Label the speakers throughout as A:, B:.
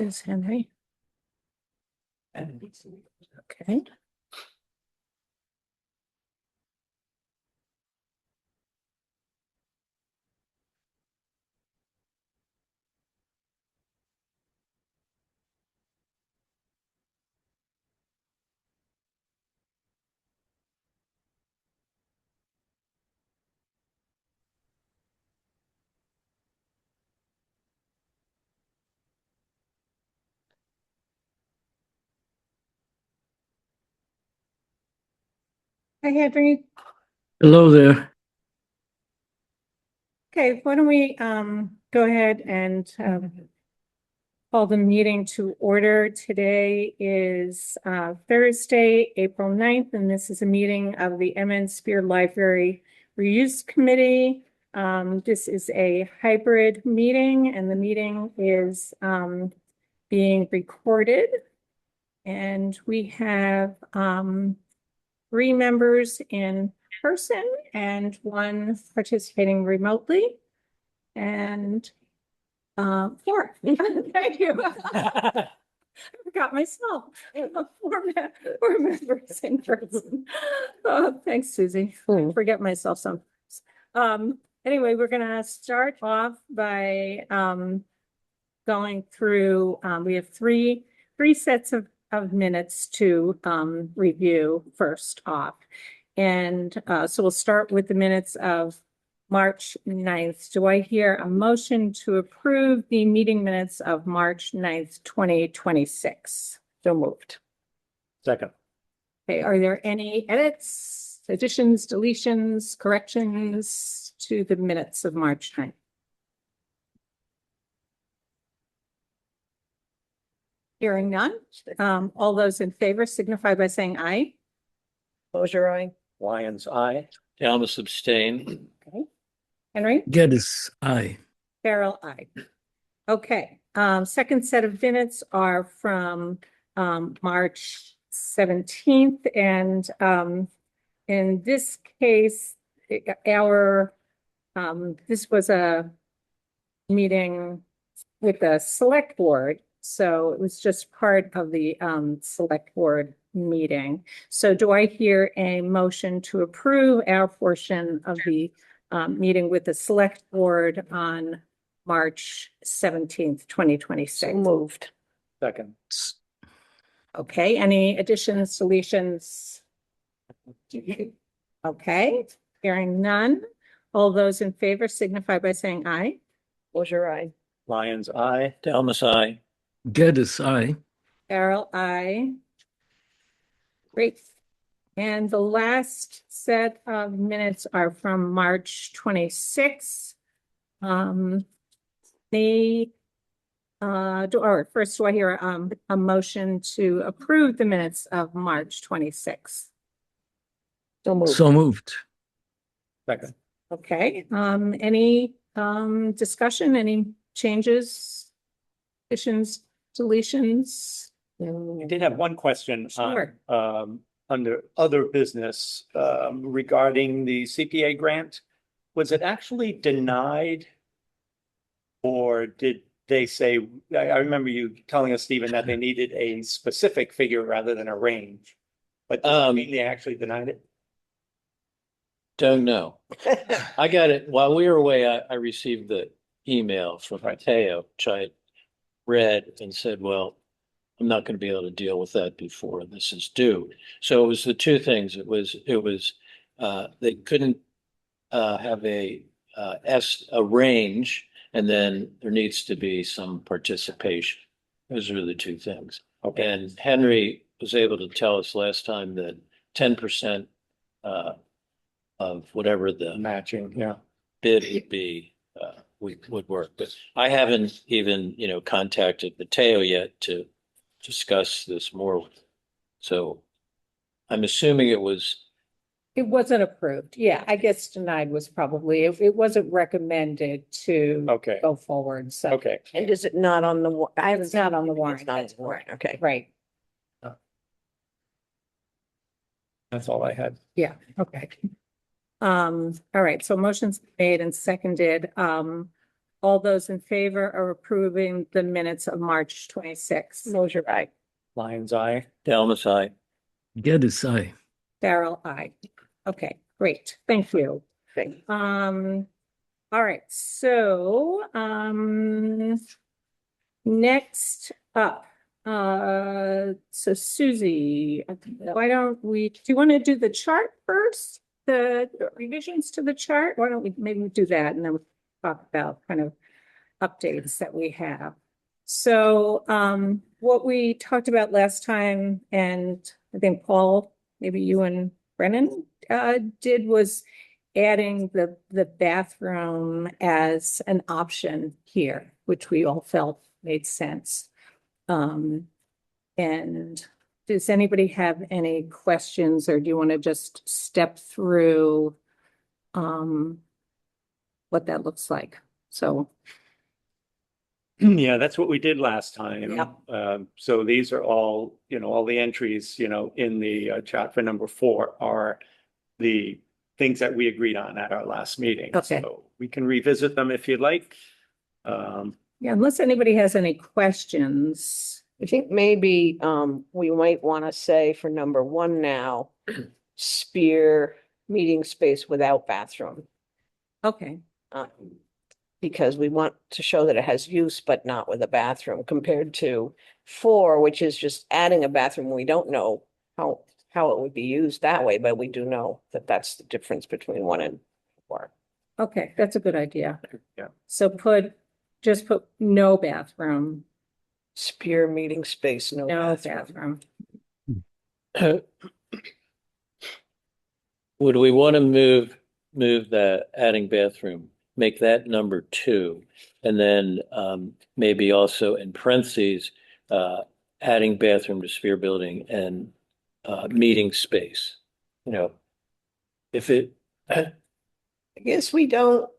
A: is Henry. Okay. Hi, Henry.
B: Hello there.
A: Okay, why don't we go ahead and call the meeting to order. Today is Thursday, April 9th, and this is a meeting of the MN Spear Library Reuse Committee. This is a hybrid meeting, and the meeting is being recorded. And we have 3 members in person and 1 participating remotely. And 4. Thank you. I forgot myself. 4 members in person. Thanks, Susie. I forget myself sometimes. Anyway, we're gonna start off by going through, we have three sets of minutes to review first off. And so we'll start with the minutes of March 9th. Do I hear a motion to approve the meeting minutes of March 9th, 2026?
B: So moved.
C: Second.
A: Okay, are there any edits, additions, deletions, corrections to the minutes of March 9th? Hearing none. All those in favor signify by saying aye.
B: Closure eye.
C: Lyons, aye.
D: Thomas abstain.
A: Okay. Henry?
B: Geddes, aye.
A: Farrell, aye. Okay, second set of minutes are from March 17th, and in this case, this was a meeting with the select board, so it was just part of the select board meeting. So do I hear a motion to approve our portion of the meeting with the select board on March 17th, 2026?
B: Moved.
C: Second.
A: Okay, any additions, deletions? Okay, hearing none. All those in favor signify by saying aye.
B: Closure eye.
C: Lyons, aye.
D: Thomas, aye.
B: Geddes, aye.
A: Farrell, aye. Great. And the last set of minutes are from March 26th. First, do I hear a motion to approve the minutes of March 26th?
B: So moved.
D: So moved.
C: Second.
A: Okay, any discussion, any changes, additions, deletions?
C: I did have one question
A: Sure.
C: on, under other business, regarding the CPA grant. Was it actually denied? Or did they say, I remember you telling us, Stephen, that they needed a specific figure rather than a range. But does that mean they actually denied it?
D: Don't know. I got it. While we were away, I received the email from Mateo, which I had read and said, well, I'm not going to be able to deal with that before this is due. So it was the 2 things. It was they couldn't have a range, and then there needs to be some participation. Those are the 2 things.
C: Okay.
D: And Henry was able to tell us last time that 10% of whatever the
C: Matching, yeah.
D: bid would be, would work. But I haven't even, contacted Mateo yet to discuss this more. So I'm assuming it
A: wasn't approved. Yeah, I guess denied was probably, it wasn't recommended to
C: Okay.
A: go forward, so.
C: Okay.
B: And is it not on the,
A: It's not on the warrant.
B: It's not on the warrant, okay.
A: Right,
C: That's all I had.
A: yeah, okay. All right, so motions made and seconded. All those in favor of approving the minutes of March 26th?
B: Mosher, aye.
C: Lion's eye.
D: Dalmas, I.
B: Geddes, aye.
A: Farrell, aye. Okay, great. Thank you.
B: Okay.
A: All right, so, next up, so Susie, why don't we, do you want to do the chart first? The revisions to the chart? Why don't we maybe do that and then we'll talk about kind of updates that we have. So, what we talked about last time, and I think Paul, maybe you and Brennan, did was adding the bathroom as an option here, which we all felt made sense. And does anybody have any questions, or do you want to just step through what that looks like? So,
C: Yeah, that's what we did last time.
A: Yep.
C: So these are all, all the entries, in the chart for number 4 are the things that we agreed on at our last meeting.
A: Okay.
C: So we can revisit them if you'd like.
A: yeah, unless anybody has any questions.
B: I think maybe we might want to say for number 1 now, Spear meeting space without bathroom.
A: Okay,
B: Because we want to show that it has use, but not with a bathroom, compared to 4, which is just adding a bathroom. We don't know how it would be used that way, but we do know that that's the difference between 1 and 4.
A: okay, that's a good idea.
C: Yeah.
A: So just put no bathroom,
B: Spear meeting space, no
A: no
B: bathroom.
A: bathroom.
D: Would we want to move that adding bathroom, make that number 2, and then maybe also in parentheses, adding bathroom to Sphere building and meeting space. If it,
B: I guess we don't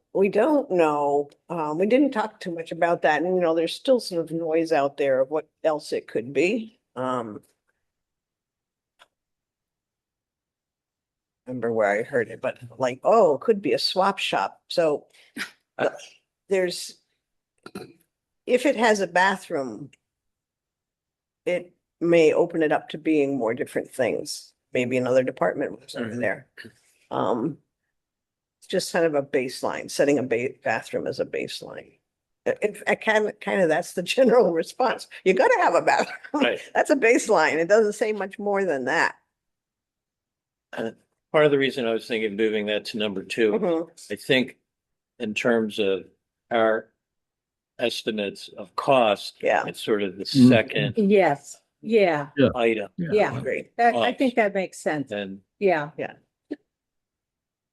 B: know. We didn't talk too much about that. And, there's still sort of noise out there of what else it could be. Remember where I heard it, but like, oh, it could be a swap shop. So if it has a bathroom, it may open it up to being more different things. Maybe another department was over there. It's just kind of a baseline, setting a bathroom as a baseline. Kind of that's the general response. You got to have a bathroom.
D: Right.
B: That's a baseline. It doesn't say much more than that.
D: part of the reason I was thinking of moving that to number 2,
B: Mhm.
D: I think in terms of our estimates of cost,
B: Yeah.
D: it's sort of the
B: Mm-hmm.
D: second
A: Yes, yeah,
D: item.
A: yeah.
B: Great.
A: I think that makes sense.
D: And
A: Yeah,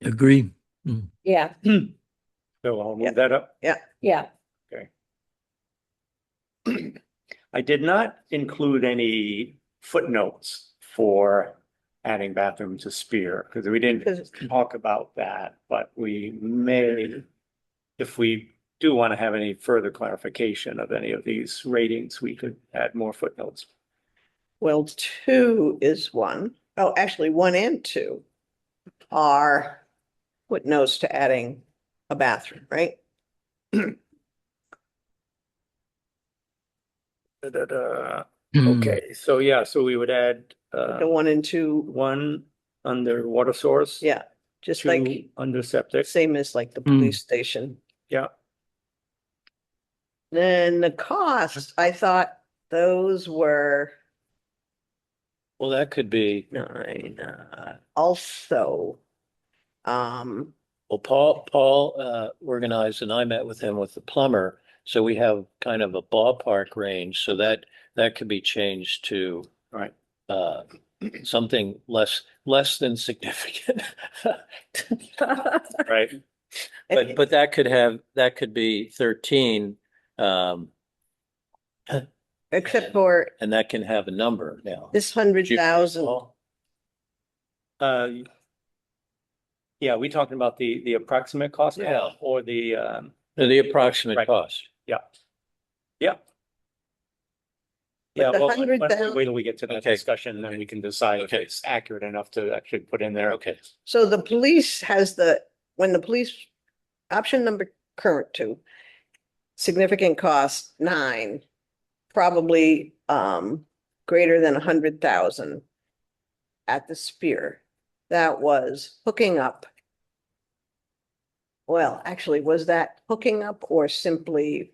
B: Agree.
A: yeah,
C: So I'll
B: Yeah.
C: move that up.
A: yeah.
C: I did not include any footnotes for adding bathroom to Spear, because we didn't
B: Because
C: talk about that, but we may, if we do want to have any further clarification of any of these ratings, we could add more footnotes.
B: well, 2 is 1. Oh, actually, 1 and 2 are footnotes to adding a bathroom, right?
C: Okay, so yeah, so we would add
B: The 1 and 2,
C: 1 under water source.
B: yeah, just
C: 2
B: like
C: under septic.
B: same as like the police station.
C: Yeah,
B: Then the costs, I thought those were
D: well, that could be,
B: 9, also.
D: well, Paul organized and I met with him with the plumber. So we have kind of a ballpark range, so that could be changed to
C: right.
D: something less than significant. Right? But that could be 13,
B: Except for
D: and that can have a number now.
B: this 100,000,
C: Yeah, we talking about the approximate cost
D: Yeah.
C: or the,
D: The approximate
C: Right.
D: cost.
C: yeah. Yeah.
B: But
C: Yeah,
B: the
C: well,
B: 100,000
C: wait till we get to that
D: Okay.
C: discussion, then we can decide if
D: Okay.
C: it's accurate enough to actually put in there.
D: Okay.
B: so the police has when the police, option number current 2 significant cost, 9, probably, greater than 100,000 at the Spear. That was hooking up. Well, actually, was that hooking up or simply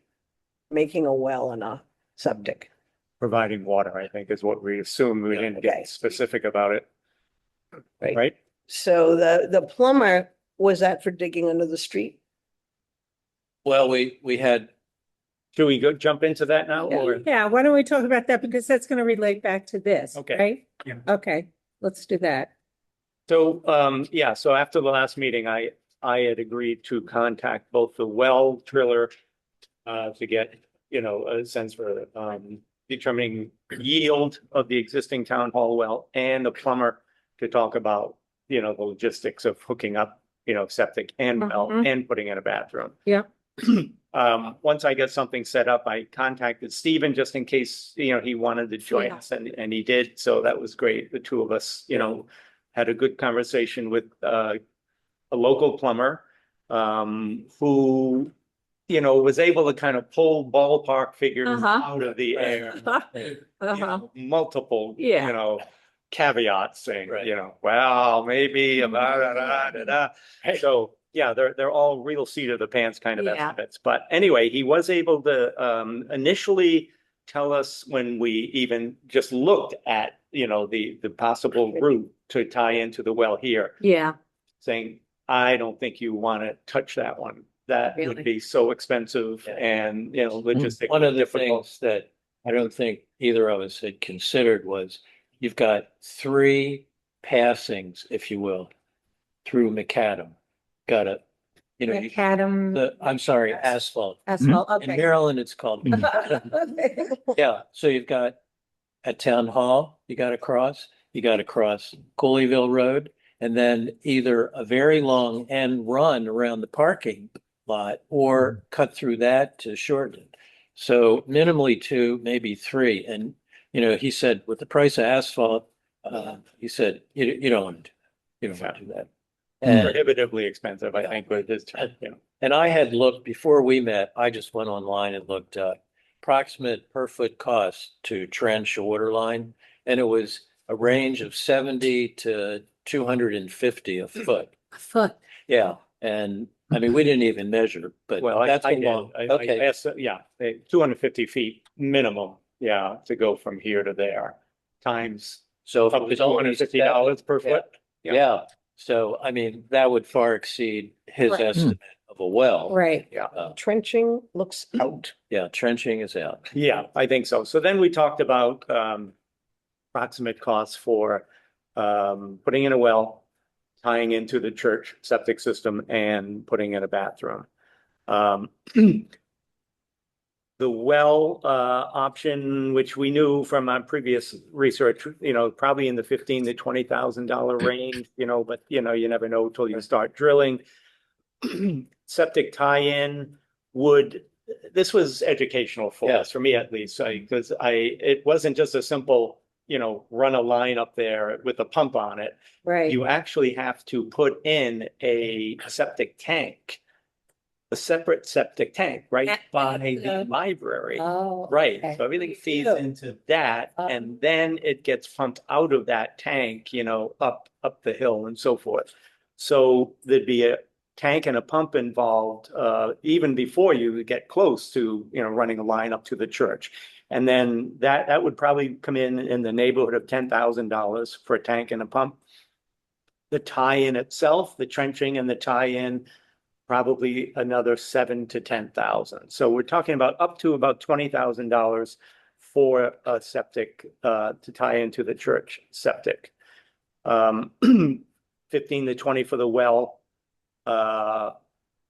B: making a well and a septic?
C: Providing water, I think, is what we assumed. We didn't
B: Okay.
C: get specific about it,
B: Right.
C: right?
B: So the plumber, was that for digging under the street?
D: Well, we had,
C: Should we go jump into that now or?
A: Yeah, why don't we talk about that because that's going to relate back to this,
C: Okay.
A: right?
C: Yeah.
A: Okay, let's do that.
C: So, yeah, so after the last meeting, I had agreed to contact both the well driller to get, a sense for, determining yield of the existing town hall well and the plumber to talk about, the logistics of hooking up, septic and well
A: Mhm.
C: and putting in a bathroom.
A: Yeah.
C: Once I get something set up, I contacted Stephen just in case, he wanted to join
A: Yeah.
C: us and he did. So that was great. The two of us, had a good conversation with, a local plumber, who, was able to kind of pull ballpark figures
A: Uh-huh.
C: out of the air.
A: Uh-huh.
C: Multiple,
A: Yeah.
C: caveats saying,
D: Right.
C: well, maybe about da, da, da, da. So, yeah, they're all real seat of the pants kind of
A: Yeah.
C: estimates. But anyway, he was able to initially tell us when we even just looked at, the possible route to tie into the well here,
A: Yeah,
C: saying, I don't think you want to touch that one. That
A: Really?
C: would be so expensive
D: Yeah.
C: and, logistically
D: one of the
C: difficult.
D: things that I don't think either of us had considered was you've got 3 passings, if you will, through macadam. Got a, you
A: macadam
D: I'm sorry, asphalt.
A: asphalt,
D: In
A: okay.
D: Maryland, it's called macadam.
A: Okay.
D: Yeah, so you've got at Town Hall, you got to cross Cooleyville Road, and then either a very long end run around the parking lot or cut through that to shorten it. So minimally 2, maybe 3. And, he said with the price of asphalt, he said, you don't want to, you don't want to do that. And,
C: Prohibitively expensive, I think, with this,
D: and I had looked before we met, I just went online and looked up approximate per foot cost to trench a water line. And it was a range of 70 to 250 a foot.
A: A foot.
D: Yeah, and I mean, we didn't even measure, but
C: well,
D: that's
C: I
D: a
C: did.
D: long,
C: I
D: okay.
C: asked, 250 feet minimum, to go from here to there. Times
D: So if it
C: up to
D: was only
C: $250 per
D: yeah.
C: foot.
D: Yeah, so I mean, that would far exceed his
A: Right.
D: estimate of a well.
A: Right.
C: Yeah.
B: Trenching looks out.
D: Yeah, trenching is out.
C: Yeah, I think so. So then we talked about approximate costs for putting in a well, tying into the church septic system and putting in a bathroom. The well option, which we knew from our previous research, probably in the $15,000 to $20,000 range, but you never know till you start drilling. Septic tie-in this was educational for
D: Yeah.
C: us, for me at least, because it wasn't just a simple, run a line up there with a pump on it.
A: Right.
C: You actually have to put in a septic tank, a separate septic tank, right by the library.
A: Oh.
C: Right,
A: okay.
C: so everything feeds
A: Yeah.
C: into that,
A: Oh.
C: and then it gets pumped out of that tank, up the hill and so forth. So there'd be a tank and a pump involved, even before you get close to, running a line up to the church. And then that would probably come in the neighborhood of $10,000 for a tank and a pump. The tie-in itself, the trenching and the tie-in, probably another 7,000 to 10,000. So we're talking about up to about $20,000 for a septic to tie into the church septic. 15 to 20 for the well.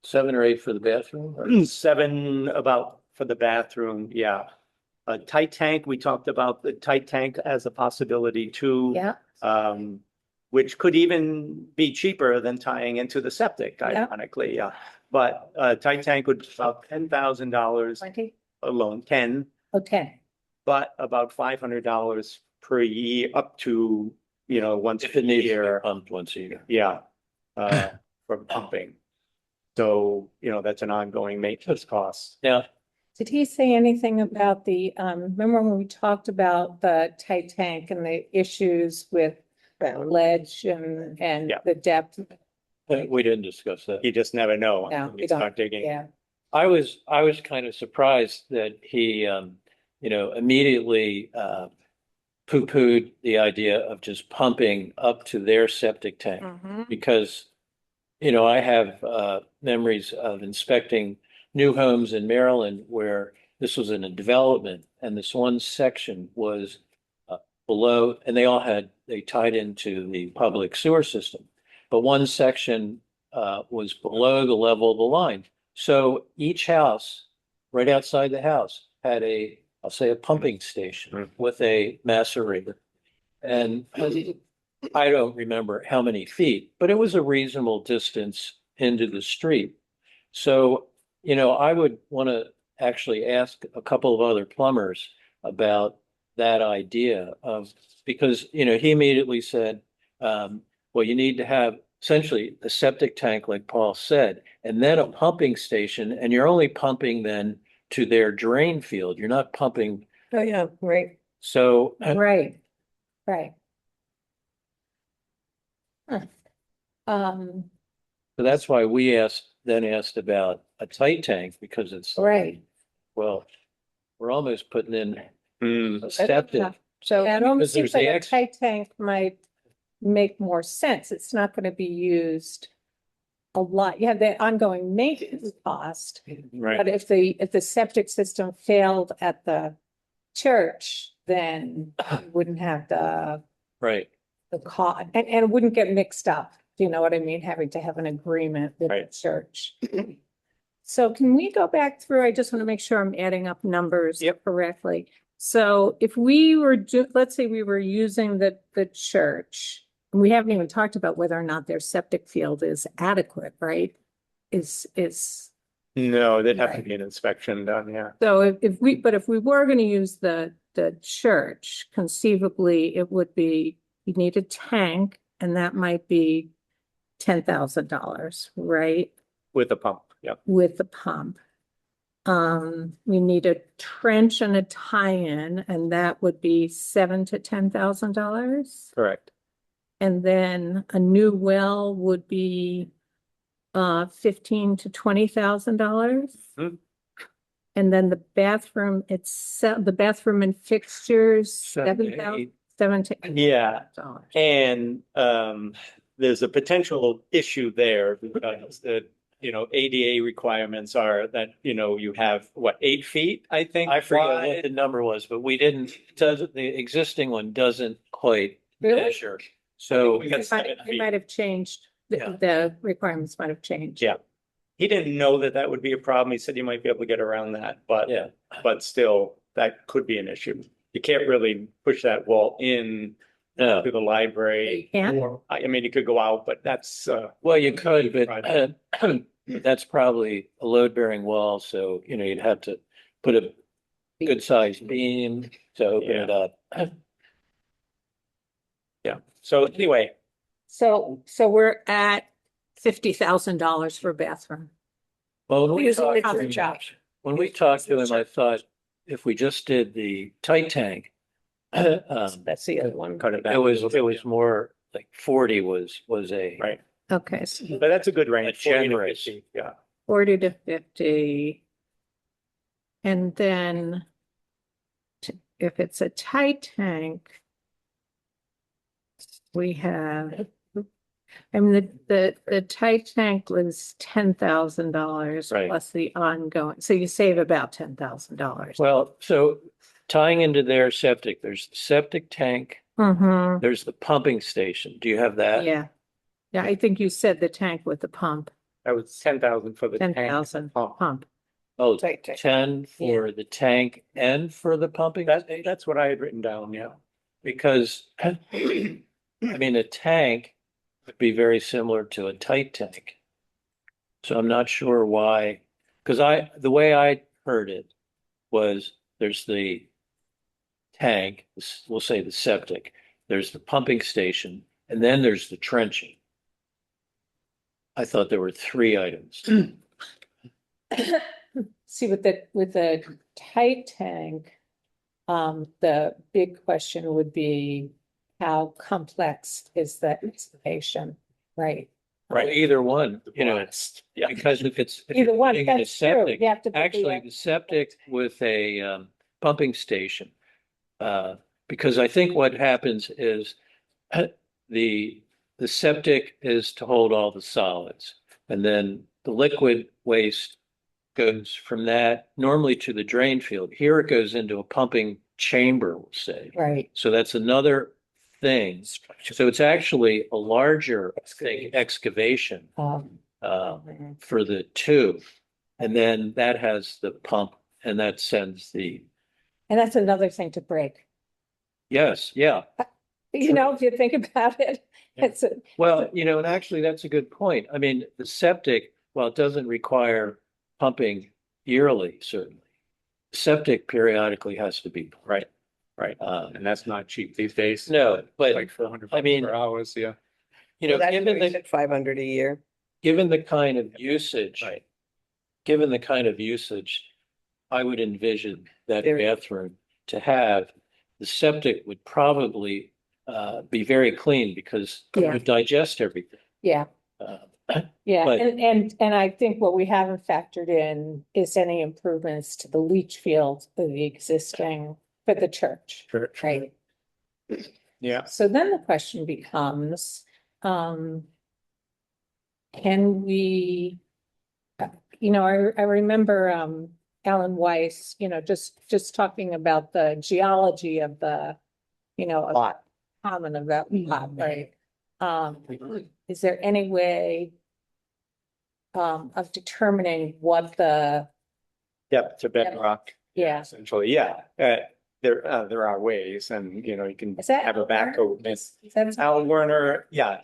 D: 7 or 8 for the bathroom? or-
C: 7 about for the bathroom, yeah. A tight tank, we talked about the tight tank as a possibility too.
A: Yeah.
C: Which could even be cheaper than tying into the septic,
A: Yeah.
C: ironically, yeah. But a tight tank would be about $10,000
A: 20?
C: alone, 10,
A: Okay.
C: but about $500 per year, up to, once
D: If
C: a
D: it needs to be
C: year.
D: pumped once a year.
C: Yeah, for pumping. So, that's an ongoing maintenance cost.
D: Now,
A: Did he say anything about the, remember when we talked about the tight tank and the issues with
B: Bound.
A: ledge and
C: Yeah.
A: the depth?
D: We didn't discuss that.
C: You just never know
A: No,
C: when
A: we
C: you
A: don't.
C: start digging.
A: Yeah,
D: I was kind of surprised that he, immediately, poo-pooed the idea of just pumping up to their septic tank.
A: Mhm.
D: Because, I have, memories of inspecting new homes in Maryland where this was in a development and this one section was below, and they tied into the public sewer system. But one section was below the level of the line. So each house, right outside the house, had I'll say a pumping station with a macerator. And I don't remember how many feet, but it was a reasonable distance into the street. So, I would want to actually ask a couple of other plumbers about that idea of, because, he immediately said, well, you need to have essentially a septic tank, like Paul said, and then a pumping station, and you're only pumping then to their drain field. You're not pumping.
B: Oh, yeah, right.
D: So,
A: right, right. Huh. Um,
D: so that's why we asked about a tight tank, because it's,
A: right.
D: well, we're almost putting in
C: Hmm.
D: a septic.
A: So it almost
D: Because
A: seems
D: there's
A: like
D: the
A: a
D: ex-
A: tight tank might make more sense. It's not gonna be used a lot. You have the ongoing maintenance cost.
C: Right.
A: But if the septic system failed at the church, then you wouldn't have
D: Right.
A: the cost, and it wouldn't get mixed up. Do you know what I mean? Having to have an agreement with the
C: Right.
A: church. So can we go back through? I just want to make sure I'm adding up numbers
C: Yep.
A: correctly. So if we were, let's say we were using the church, and we haven't even talked about whether or not their septic field is adequate, right? Is,
C: No, there'd have to
A: Right.
C: be an inspection done, yeah.
A: so if we were going to use the church, conceivably, it would be, you need a tank, and that might be $10,000, right?
C: With a pump, yep.
A: With the pump. We need a trench and a tie-in, and that would be $7,000 to $10,000.
C: Correct.
A: And then a new well would be $15,000 to $20,000.
C: Mhm.
A: And then the bathroom itself, the bathroom and fixtures,
D: Seven to
A: $7,000,
D: eight.
A: $7,000 to
C: Yeah,
A: $8,000.
C: and there's a potential issue there because ADA requirements are that, you have, 8 feet, I think?
D: I forget what
C: wide?
D: the number was, but the existing one doesn't quite
A: Really?
D: measure. So,
C: We got
A: It might
C: 7
A: it
C: feet.
A: might have changed,
D: Yeah.
A: the requirements might have changed.
C: Yeah. He didn't know that would be a problem. He said you might be able to get around that,
D: yeah,
C: but still, that could be an issue. You can't really push that wall in
D: no,
C: to the library.
A: You can't?
C: Or, I mean, you could go out, but that's,
D: well, you could, but
C: Right.
D: that's probably a load-bearing wall, so, you'd have to put a good-sized beam to open it up.
C: yeah. So anyway,
A: So we're at $50,000 for a bathroom.
D: Well, when we
A: Using the
D: talked to
A: church
D: him-
A: option.
D: when we talked to him, I thought if we just did the tight tank,
B: That's the other one.
C: cut it back.
D: it was more like 40 was a.
C: Right,
A: Okay, so
C: but that's a good range. 40 to
D: generous.
C: 50, yeah.
A: 40 to 50. And then if it's a tight tank, we have, I mean, the tight tank was $10,000
D: Right.
A: plus the ongoing, so you save about $10,000.
D: Well, so tying into their septic, there's the septic tank,
A: Mm-hmm,
D: there's the pumping station. Do you have that?
A: yeah. Yeah, I think you said the tank with the pump,
C: That was 10,000 for the tank.
A: 10,000
C: pump.
A: pump.
D: Oh,
B: Tight tank.
D: 10 for the tank and for the pumping station?
C: That's what I had written down, yeah.
D: Because, I mean, a tank would be very similar to a tight tank. So I'm not sure why, because the way I heard it was there's the tank, we'll say the septic, there's the pumping station, and then there's the trenching. I thought there were 3 items.
A: see with the tight tank, the big question would be how complex is the excavation, right?
D: Right, either one, you know,
C: Yeah.
D: because if
A: Either
D: you're
A: one,
D: putting in a
A: that's true.
D: septic,
A: You have to put
D: actually the septic with a pumping station. Because I think what happens is the the septic is to hold all the solids, and then the liquid waste goes from that normally to the drain field. Here it goes into a pumping chamber, we'll say.
A: Right,
D: So that's another thing. So it's actually a larger thing, excavation for the two. And then that has the pump and that sends the,
A: and that's another thing to break.
D: yes, yeah.
A: You know, if you think about it,
D: Yeah.
A: it's a,
D: Well, you know, and actually that's a good point. I mean, the septic, while it doesn't require pumping yearly, certainly, septic periodically has to be.
C: Right, right. And that's not cheap these days.
D: No, but
C: Like 400
D: I mean-
C: per hours, yeah.
D: you know,
B: That's
D: given
B: what he
D: the,
B: said, 500 a year.
D: given the kind of usage,
C: Right.
D: given the kind of usage, I would envision that
B: Very-
D: bathroom to have, the septic would probably be very clean because it
A: Yeah.
D: would digest everything.
A: yeah,
D: Uh,
A: yeah.
D: But-
A: And I think what we haven't factored in is any improvements to the leach field of the existing for the church, right?
C: Yeah.
A: So then the question becomes, can we, you know, I remember, Alan Weiss, you know, just talking about the geology of the, you know,
C: Lot.
A: common of that lot, right? Is there any way of determining what the,
C: Yep, to bedrock.
A: yeah,
C: Essentially, yeah. There are ways and, you know, you can
A: is that?
C: have a backhoe.
A: Is that-
C: Al Werner, yeah,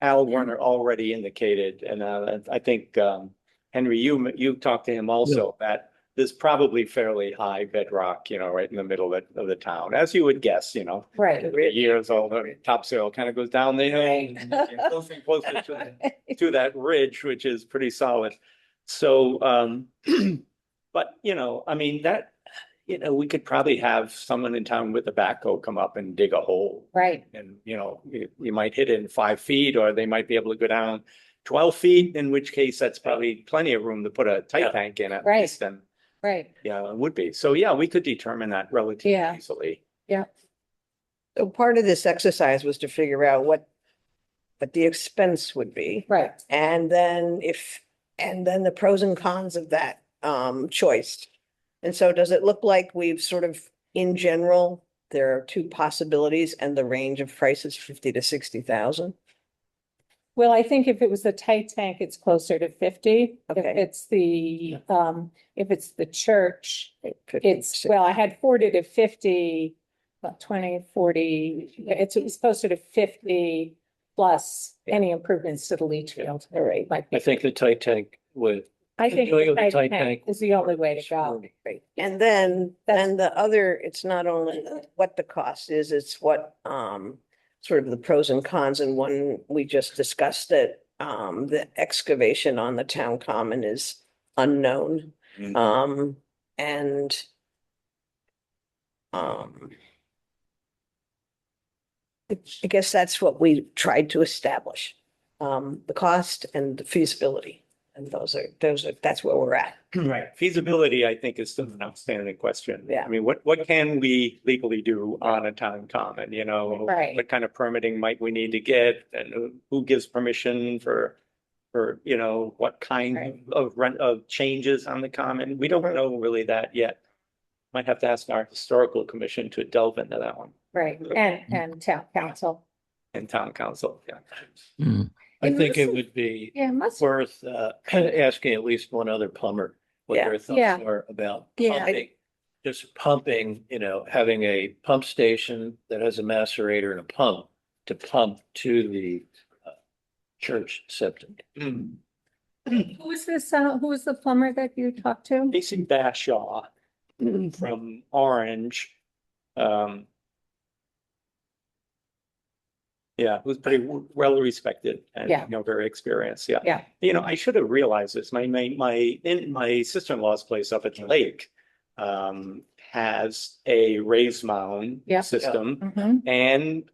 C: Al Werner already indicated, and I think, Henry, you talked to him also, that there's probably fairly high bedrock, you know, right in the middle of the town, as you would guess, you know.
A: Right.
C: The years old, the topsoil kind of goes down the hill, and you're closer and closer to that ridge, which is pretty solid. So, but, you know, I mean, that, you know, we could probably have someone in town with a backhoe come up and dig a hole.
A: Right,
C: And, you know, you might hit it in 5 feet, or they might be able to go down 12 feet, in which case that's probably plenty of room to put a
D: Yeah.
C: tight tank in at
A: Right.
C: least, and,
A: right,
C: yeah, it would be. So, yeah, we could determine that relatively
A: Yeah.
C: easily.
B: So part of this exercise was to figure out what the expense would be.
A: right.
B: And then the pros and cons of that choice. And so does it look like we've sort of, in general, there are two possibilities and the range of prices 50 to 60,000?
A: Well, I think if it was the tight tank, it's closer to 50. If
B: Okay.
A: if it's the church,
B: 50 to
A: it's,
B: 60.
A: well, I had 40 to 50, about 20, 40, it's closer to 50 plus any improvements to the leach field. All right, might be.
D: I think the tight tank would,
A: I think
D: Going
A: the
D: with the
A: tight
D: tight
A: tank
D: tank
A: is the only way to go.
B: Right. And then the other, it's not only what the cost is, it's what sort of the pros and cons. And one we just discussed that the excavation on the town common is unknown. And I guess that's what we tried to establish, the cost and the feasibility. And that's where we're at.
C: Right. Feasibility, I think, is still an outstanding question.
B: Yeah.
C: I mean, what can we legally do on a town common, you know?
A: Right.
C: What kind of permitting might we need to get, and who gives permission for, you know, what kind
A: Right.
C: of changes on the common? We don't know really that yet. Might have to ask our historical commission to delve into that one,
A: Right, and town council.
C: and town council, yeah.
D: I
A: It
D: think it
A: must-
D: would be
A: Yeah, must,
D: worth asking at least one other plumber what their
A: Yeah.
D: thoughts are about
A: Yeah.
D: pumping. Just pumping, you know, having a pump station that has a macerator and a pump to pump to the church septic.
A: who was this, who was the plumber that you talked to?
C: Casey Bashaw from Orange. Yeah, it was pretty well respected and,
A: Yeah.
C: very experienced. Yeah.
A: Yeah.
C: I should have realized this. My sister-in-law's place up at the lake has a raised mound
A: Yeah.
C: system
A: Mhm.
C: and,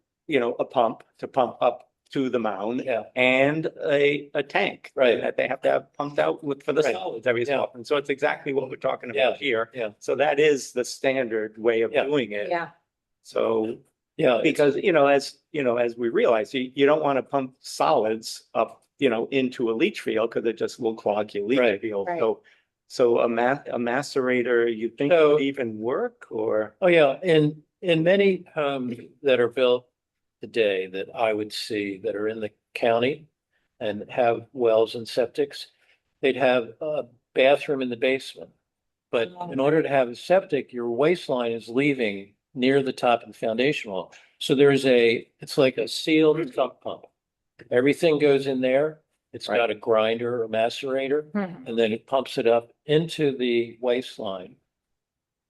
C: a pump to pump up to the mound
D: Yeah.
C: and a tank.
D: Right.
C: That they have to have pumped out for the
D: Right.
C: solids every so
D: Yeah.
C: often. So it's exactly what we're talking
D: Yeah.
C: about here.
D: Yeah.
C: So that is the standard way of
D: Yeah.
C: doing it.
A: Yeah,
C: So
D: Yeah,
C: because, as we realize, you don't want to pump solids up, into a leach field because it just will clog your leach
D: Right.
C: field.
A: Right.
C: So a macerator, you think
D: So-
C: would even work or?
D: oh yeah, in many homes that are built today that I would see that are in the county and have wells and septics, they'd have a bathroom in the basement. But in order to have a septic, your waistline is leaving near the top of the foundation wall. So it's like a sealed sump pump. Everything goes in there. It's got a grinder or macerator,
A: Mhm.
D: and then it pumps it up into the waistline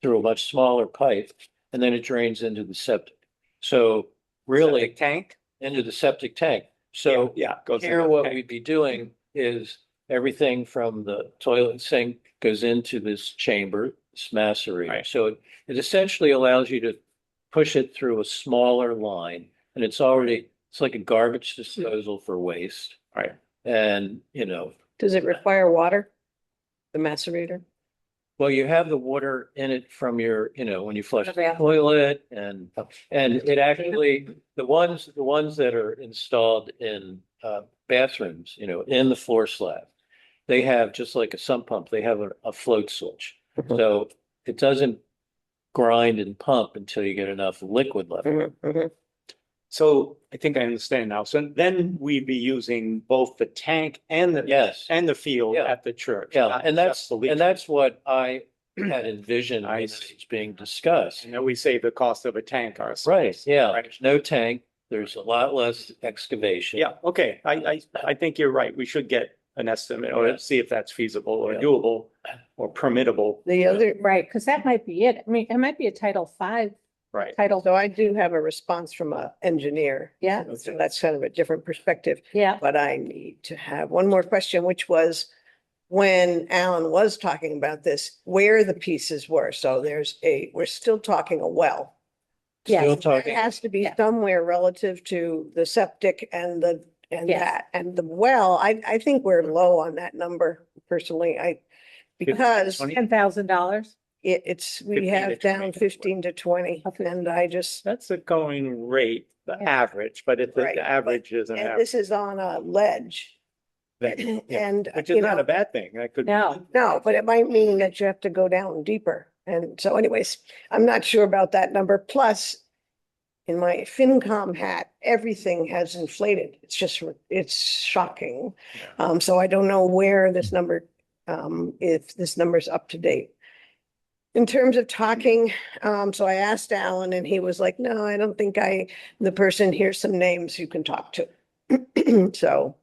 D: through a much smaller pipe, and then it drains into the septic. So really
C: Septic tank?
D: into the septic tank. So
C: Yeah. Goes in
D: here,
C: the
D: what
C: tank.
D: we'd be doing is everything from the toilet sink goes into this chamber, this macerator.
C: Right.
D: So it essentially allows you to push it through a smaller line, and it's like a garbage disposal for waste.
C: Right.
D: And,
B: Does it require water? The macerator?
D: well, you have the water in it from your, when you flush
A: The
D: the
A: bathroom.
D: toilet and it actually, the ones that are installed in bathrooms, in the floor slab, they have just like a sump pump, they have a float switch.
B: Mhm.
D: So it doesn't grind and pump until you get enough liquid left.
B: Mhm, mhm.
C: So I think I understand now. So then we'd be using both the tank and
D: Yes.
C: the field
D: Yeah.
C: at the church.
D: Yeah,
C: not
D: and
C: just the leach.
D: that's what I had envisioned
C: I
D: when
C: see.
D: it's being discussed.
C: And then we save the cost of a tank ourselves.
D: Right, yeah,
C: Right.
D: there's no tank, there's a lot less excavation.
C: Yeah, okay. I think you're right. We should get an estimate or
D: Yeah.
C: see if that's feasible or
D: Yeah.
C: doable or permittable.
B: The other,
A: Right, because that might be it. I mean, it might be a Title V,
C: Right.
A: Title,
B: so I do have a response from an engineer.
A: yeah,
B: So that's kind of a different perspective.
A: yeah.
B: But I need to have one more question, which was when Alan was talking about this, where the pieces were. So we're still talking a well.
A: Yeah.
D: Still
B: It
D: talking,
B: has to be
A: Yeah.
B: somewhere relative to the septic and
A: Yes.
B: that, and the well, I think we're low on that number personally, because
C: 20?
A: $10,000.
B: we
C: 15
B: have
C: to
B: down
C: 20.
B: 15 to 20,
A: Okay.
B: and I just,
C: That's a going rate, the
A: Yeah.
C: average, but if the
B: Right,
C: average is an
B: and
C: average,
B: this is on a ledge.
C: then, yeah,
B: And,
C: which
B: you
C: is not
B: know,
C: a bad thing. That could.
A: No.
B: no, but it might mean that you have to go down deeper. And so anyways, I'm not sure about that number. Plus, in my FinCom hat, everything has inflated. It's shocking.
C: Yeah.
B: So I don't know where this number, if this number's up to date. In terms of talking, so I asked Alan and he was like, no, I don't think the person, here's some names you can talk to. So,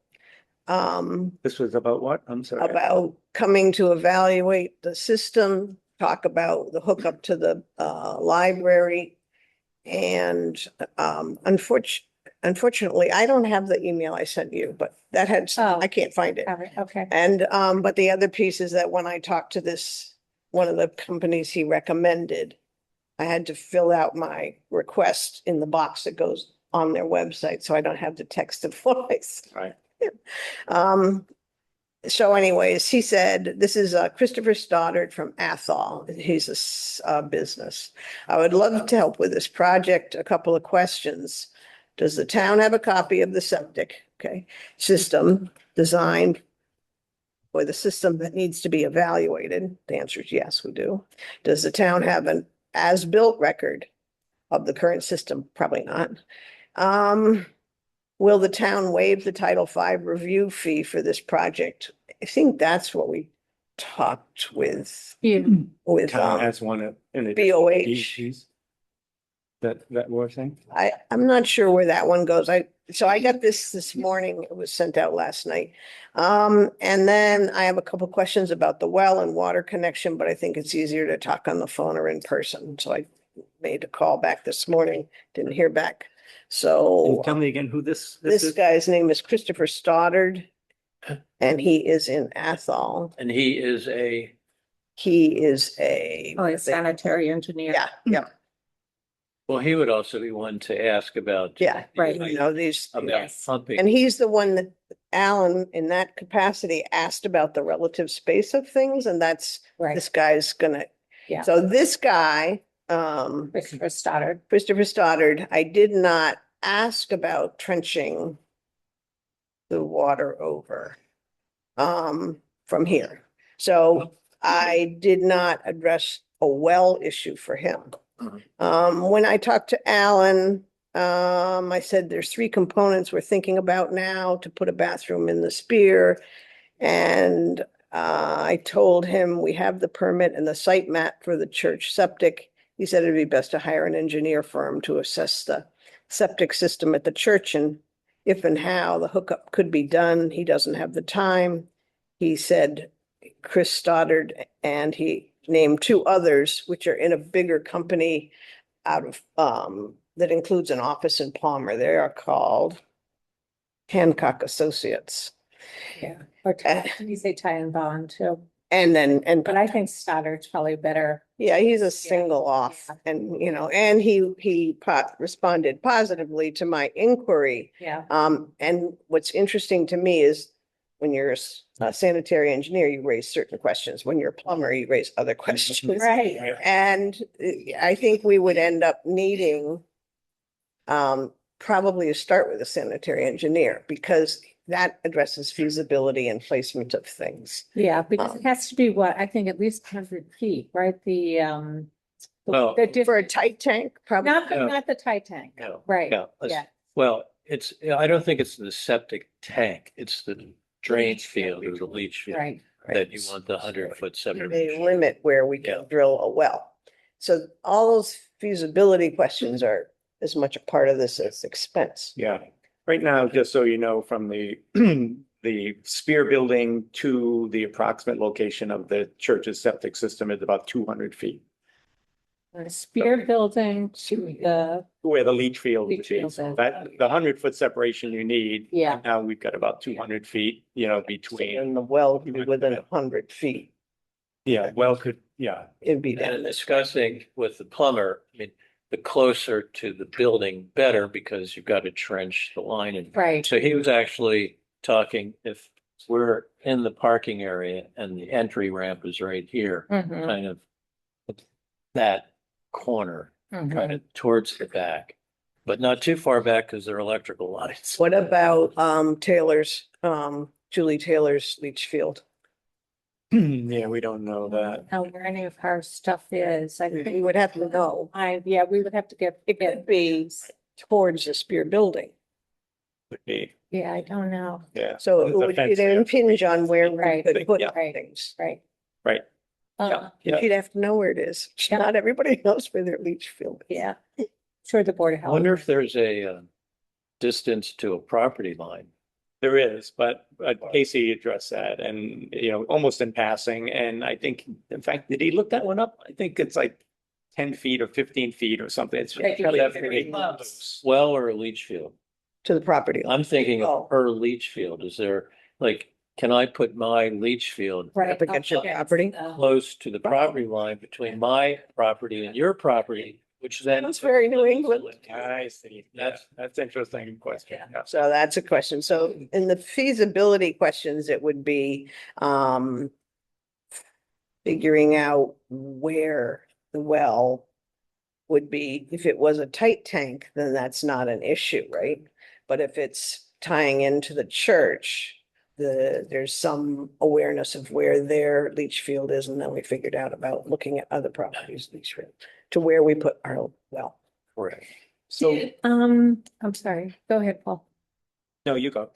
C: This was about what? I'm sorry.
B: about coming to evaluate the system, talk about the hookup to the library. And unfortunately, I don't have the email I sent you, but that had,
A: Oh.
B: I can't find it.
A: All right, okay.
B: And but the other piece is that when I talked to one of the companies he recommended, I had to fill out my request in the box that goes on their website, so I don't have to text a voice.
C: Right.
B: So anyways, he said, this is Christopher Stoddard from Athol. He's a business. I would love to help with this project. A couple of questions. Does the town have a copy of the septic, system designed or the system that needs to be evaluated? The answer is yes, we do. Does the town have an as-built record of the current system? Probably not. Will the town waive the Title V review fee for this project? I think that's what we talked with
A: Yeah.
C: Town has one in a.
B: BOH.
C: That we're saying?
B: I'm not sure where that one goes. So I got this morning. It was sent out last night. And then I have a couple questions about the well and water connection, but I think it's easier to talk on the phone or in person. So I made a call back this morning, didn't hear back. So
C: Tell me again who this
B: this
C: is?
B: guy's name is Christopher Stoddard, and he is in Athol.
D: And he is a,
B: He is a.
A: Oh, a sanitary engineer.
B: Yeah, yeah,
D: well, he would also be one to ask about.
B: yeah.
A: Right.
B: You know, these,
D: About
A: Yes.
D: pumping.
B: and he's the one that Alan, in that capacity, asked about the relative space of things, and that's,
A: Right,
B: this guy's gonna.
A: Yeah.
B: So this guy,
A: Christopher Stoddard.
B: Christopher Stoddard, I did not ask about trenching the water over from here. So I did not address a well issue for him. When I talked to Alan, I said there's 3 components we're thinking about now to put a bathroom in the Spear. And I told him we have the permit and the site map for the church septic. He said it'd be best to hire an engineer firm to assess the septic system at the church and if and how the hookup could be done. He doesn't have the time. He said Chris Stoddard, and he named 2 others, which are in a bigger company out of, that includes an office in Palmer. They are called Hancock Associates.
A: Yeah. Or you say Ty and Bond too,
B: And
A: but I think Stoddard's probably better.
B: yeah, he's a single off
A: Yeah.
B: and, you know, and he responded positively to my inquiry.
A: Yeah.
B: And what's interesting to me is when you're a sanitary engineer, you raise certain questions. When you're a plumber, you raise other questions.
A: Right.
B: And I think we would end up needing probably to start with a sanitary engineer because that addresses feasibility and placement of things.
A: Yeah, because it has to be what, I think at least 100 feet, right?
D: Well,
B: For a tight tank, probably.
A: Not the tight tank,
D: No,
A: right?
D: yeah, let's-
A: Yeah,
D: well, it's, I don't think it's the septic tank, it's the drain field or the leach field.
A: right.
D: That you want the 100-foot
B: They
D: separation.
B: limit where we
D: Yeah.
B: can drill a well. So all those feasibility questions are as much a part of this as expense.
C: Yeah, right now, just so you know, from the the Spear building to the approximate location of the church's septic system is about 200 feet.
A: The Spear building to the,
C: Where the leach field would
A: Leach
C: be.
A: field
C: So
A: is-
C: that, the 100-foot separation you need.
A: Yeah.
C: Now we've got about 200 feet, you know, between,
B: And the well could be within 100 feet.
C: yeah, well, could, yeah.
B: It'd be
D: And
B: down
D: in
B: this.
D: discussing with the plumber, I mean, the closer to the building, better, because you've got to trench the line in.
A: right,
D: So he was actually talking, if we're in the parking area and the entry ramp is right here,
A: mhm,
D: kind of that corner,
A: mhm.
D: kind of towards the back, but not too far back because they're electrical lines.
B: What about Taylor's, Julie Taylor's leach field?
C: Yeah, we don't know that.
A: Now where any of her stuff is, I
B: We
A: think,
B: would have to know.
A: yeah, we would have to
B: It could be towards the Spear building.
C: Would be,
A: yeah, I don't know,
C: yeah.
B: So
C: There's a
B: it would
C: fence
B: it'd
C: there.
B: impinge on where we
A: Right.
B: could put
C: Yeah.
B: things.
A: right.
C: Right.
A: Uh,
C: Yeah.
B: You'd have to know where it is.
A: Yeah.
B: Not everybody knows where their leach field is.
A: yeah, sure, the Board of
D: I
A: Health.
D: wonder if there's a distance to a property line.
C: There is, but Casey addressed that and, you know, almost in passing. And I think, in fact, did he look that one up? I think it's like 10 feet or 15 feet or something. It's
A: Right,
C: definitely
A: very
C: close.
D: Well or a leach field?
B: To the property line.
D: I'm thinking
B: Oh.
D: of per leach field. Is there, like, can I put my leach field
A: Right.
B: Up against your property?
D: close to the property line between my property and your property, which then.
B: That's very New England.
C: I see. That's interesting question. Yeah.
B: So that's a question. So in the feasibility questions, it would be figuring out where the well would be. If it was a tight tank, then that's not an issue, right? But if it's tying into the church, there's some awareness of where their leach field is, and then we figured out about looking at other properties' leach field to where we put our well.
D: Correct.
C: So,
A: I'm sorry, go ahead, Paul.
C: no, you go.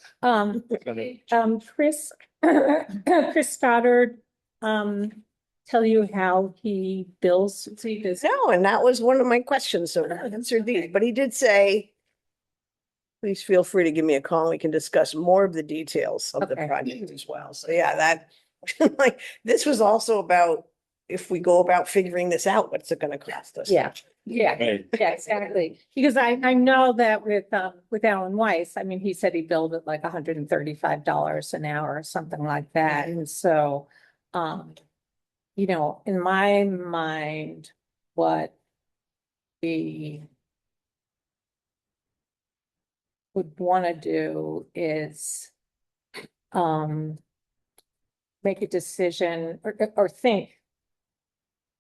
A: Chris, Chris Stoddard, tell you how he bills.
B: No, and that was one of my questions, so I answered these, but he did say, please feel free to give me a call, and we can discuss more of the details of the
A: Okay.
B: project as well. So yeah, that, like, this was also about if we go about figuring this out, what's it gonna cost us?
A: Yeah, yeah.
C: Right.
A: Yeah, exactly. Because I know that with Alan Weiss, I mean, he said he billed it like $135 an hour or something like that. And so, you know, in my mind, what we would want to do is, make a decision or think,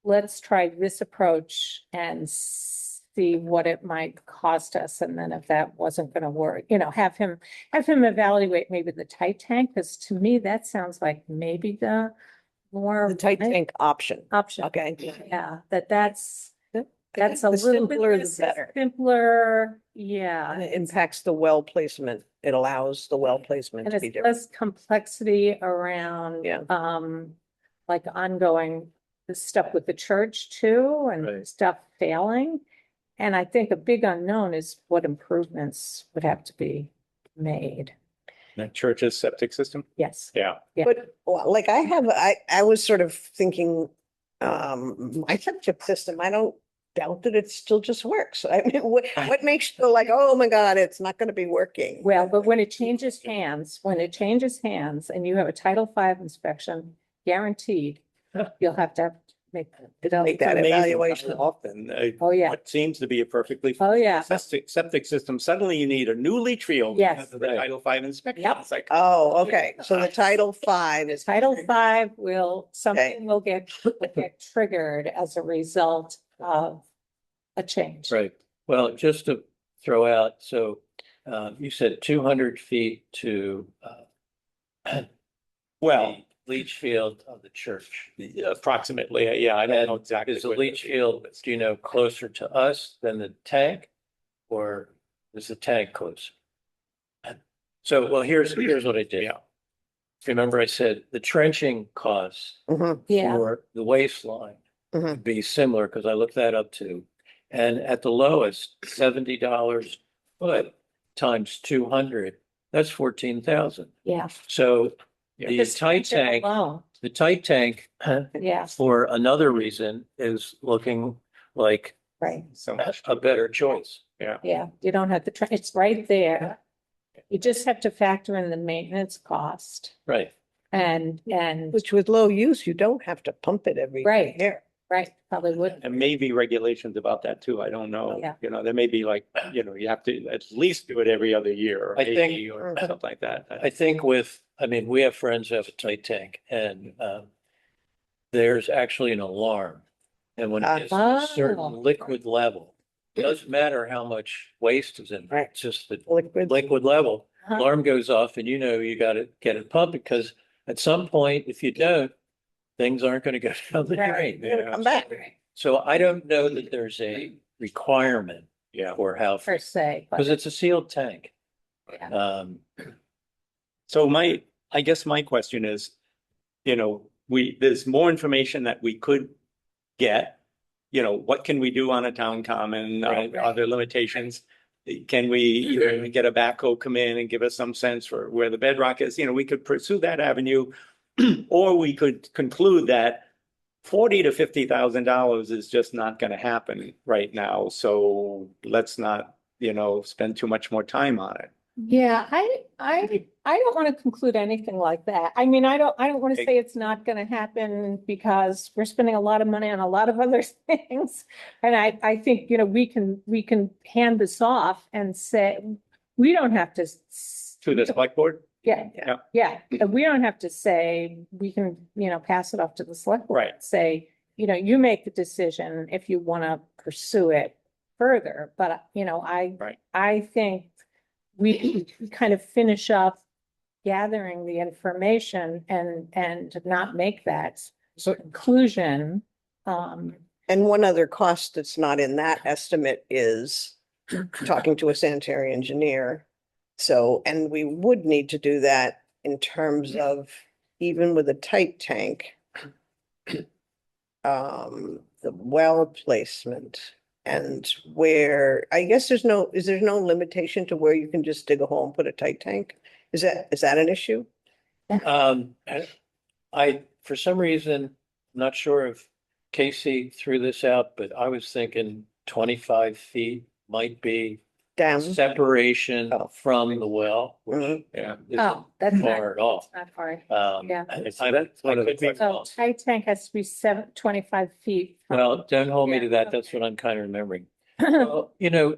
A: let's try this approach and see what it might cost us. And then if that wasn't going to work, you know, have him evaluate maybe the tight tank, because to me, that sounds like maybe the more
B: The tight tank option,
A: option.
B: okay?
A: Yeah, that's
B: The
A: a little bit
B: simpler the better.
A: simpler, yeah.
B: And it impacts the well placement. It allows the well placement
A: And
B: to be
A: it's
B: different.
A: less complexity around,
B: Yeah.
A: like ongoing the stuff with the church too, and
D: Right.
A: stuff failing. And I think a big unknown is what improvements would have to be made.
C: That church's septic system?
A: Yes.
C: Yeah.
A: Yeah.
B: But well, like I was sort of thinking, my septic system, I don't doubt that it still just works. I mean, what makes you go like, oh my God, it's not gonna be working?
A: Well, but when it changes hands and you have a Title V inspection guaranteed, you'll have to make
B: Make that
C: It's amazing
B: evaluation.
C: how often,
A: Oh, yeah.
C: what seems to be a perfectly
A: Oh, yeah.
C: septic system, suddenly you need a new leach field.
A: Yes.
C: because of the
D: Right.
C: Title V inspection.
A: Yep.
C: It's like,
B: Oh, okay. So the Title V is.
A: Title V something will get triggered as a result of a change.
D: Right. Well, just to throw out, so you said 200 feet to
C: well,
D: the leach field of the church.
C: approximately, yeah, I don't know
D: And
C: exactly.
D: is the
C: what-
D: leach field, do you know, closer to us than the tank? Or is the tank closer? So, well, here's what I did.
C: Yeah.
D: Remember I said the trenching costs
B: Mhm,
A: Yeah,
D: for the waistline
B: mhm.
D: would be similar, because I looked that up too. And at the lowest, $70 foot times 200, that's 14,000.
A: yeah.
D: So
C: Yeah.
D: the
A: Just
D: tight
A: trench it
D: tank,
A: alone.
D: the tight tank,
A: Yeah,
D: for another reason, is looking like
A: right.
C: So much.
D: a better choice.
C: Yeah.
A: Yeah, you don't have to, it's right there. You just have to factor in the maintenance cost
D: Right.
A: and,
B: Which with low use, you don't have to pump it every
A: Right.
B: year.
A: right, probably would.
C: And maybe regulations about that too. I don't know.
A: Yeah.
C: You know, there may be like, you know, you have to at least do it every other year or
D: I think-
C: 80 or something like that.
D: I think we have friends who have a tight tank, and there's actually an alarm. And when it gets to a
A: Oh.
D: certain liquid level, it doesn't matter how much waste is in it,
B: Right.
D: it's just the
B: Liquid.
D: liquid level.
A: Uh-huh.
D: Alarm goes off and you know you got to get it pumped, because at some point, if you don't, things aren't going to go down the
A: Right.
D: drain.
B: It'll come back.
D: So I don't know that there's a requirement
C: Yeah.
D: for how,
A: Per se,
D: because
A: but
D: it's a sealed tank.
A: yeah.
C: So I guess my question is, you know, there's more information that we could get. You know, what can we do on a town common?
D: Right.
C: Are there limitations? Can we, you know, get a backhoe come in and give us some sense for where the bedrock is? You know, we could pursue that avenue. Or we could conclude that $40,000 to $50,000 is just not gonna happen right now. So let's not, you know, spend too much more time on it.
A: Yeah, I don't want to conclude anything like that. I mean, I don't want to
C: Okay.
A: say it's not going to happen because we're spending a lot of money on a lot of other things. And I think, you know, we can hand this off and say, we don't have to.
C: To the select board?
A: Yeah,
C: Yeah.
A: yeah. And we don't have to say, we can, you know, pass it off to the select board.
C: Right.
A: Say, you know, you make the decision if you want to pursue it further. But, you know,
C: Right.
A: I think we kind of finish up gathering the information and not make that conclusion.
B: And one other cost that's not in that estimate is talking to a sanitary engineer. So, and we would need to do that in terms of, even with a tight tank, the well placement and where, I guess is there no limitation to where you can just dig a hole and put a tight tank? Is that an issue?
D: I, for some reason, I'm not sure if Casey threw this out, but I was thinking 25 feet might be
B: Down.
D: separation
B: Oh.
D: from the well, which
B: Mhm.
C: Yeah.
D: isn't
A: Oh, that's
D: far at all.
A: not far.
D: Yeah.
C: That's
D: I
C: one of the
D: could be
C: questions.
A: So
D: wrong.
A: tight tank has to be 25 feet. from-
D: Well, don't hold me to
A: Yeah,
D: that. That's
A: okay.
D: what I'm kind of remembering. Well, you know,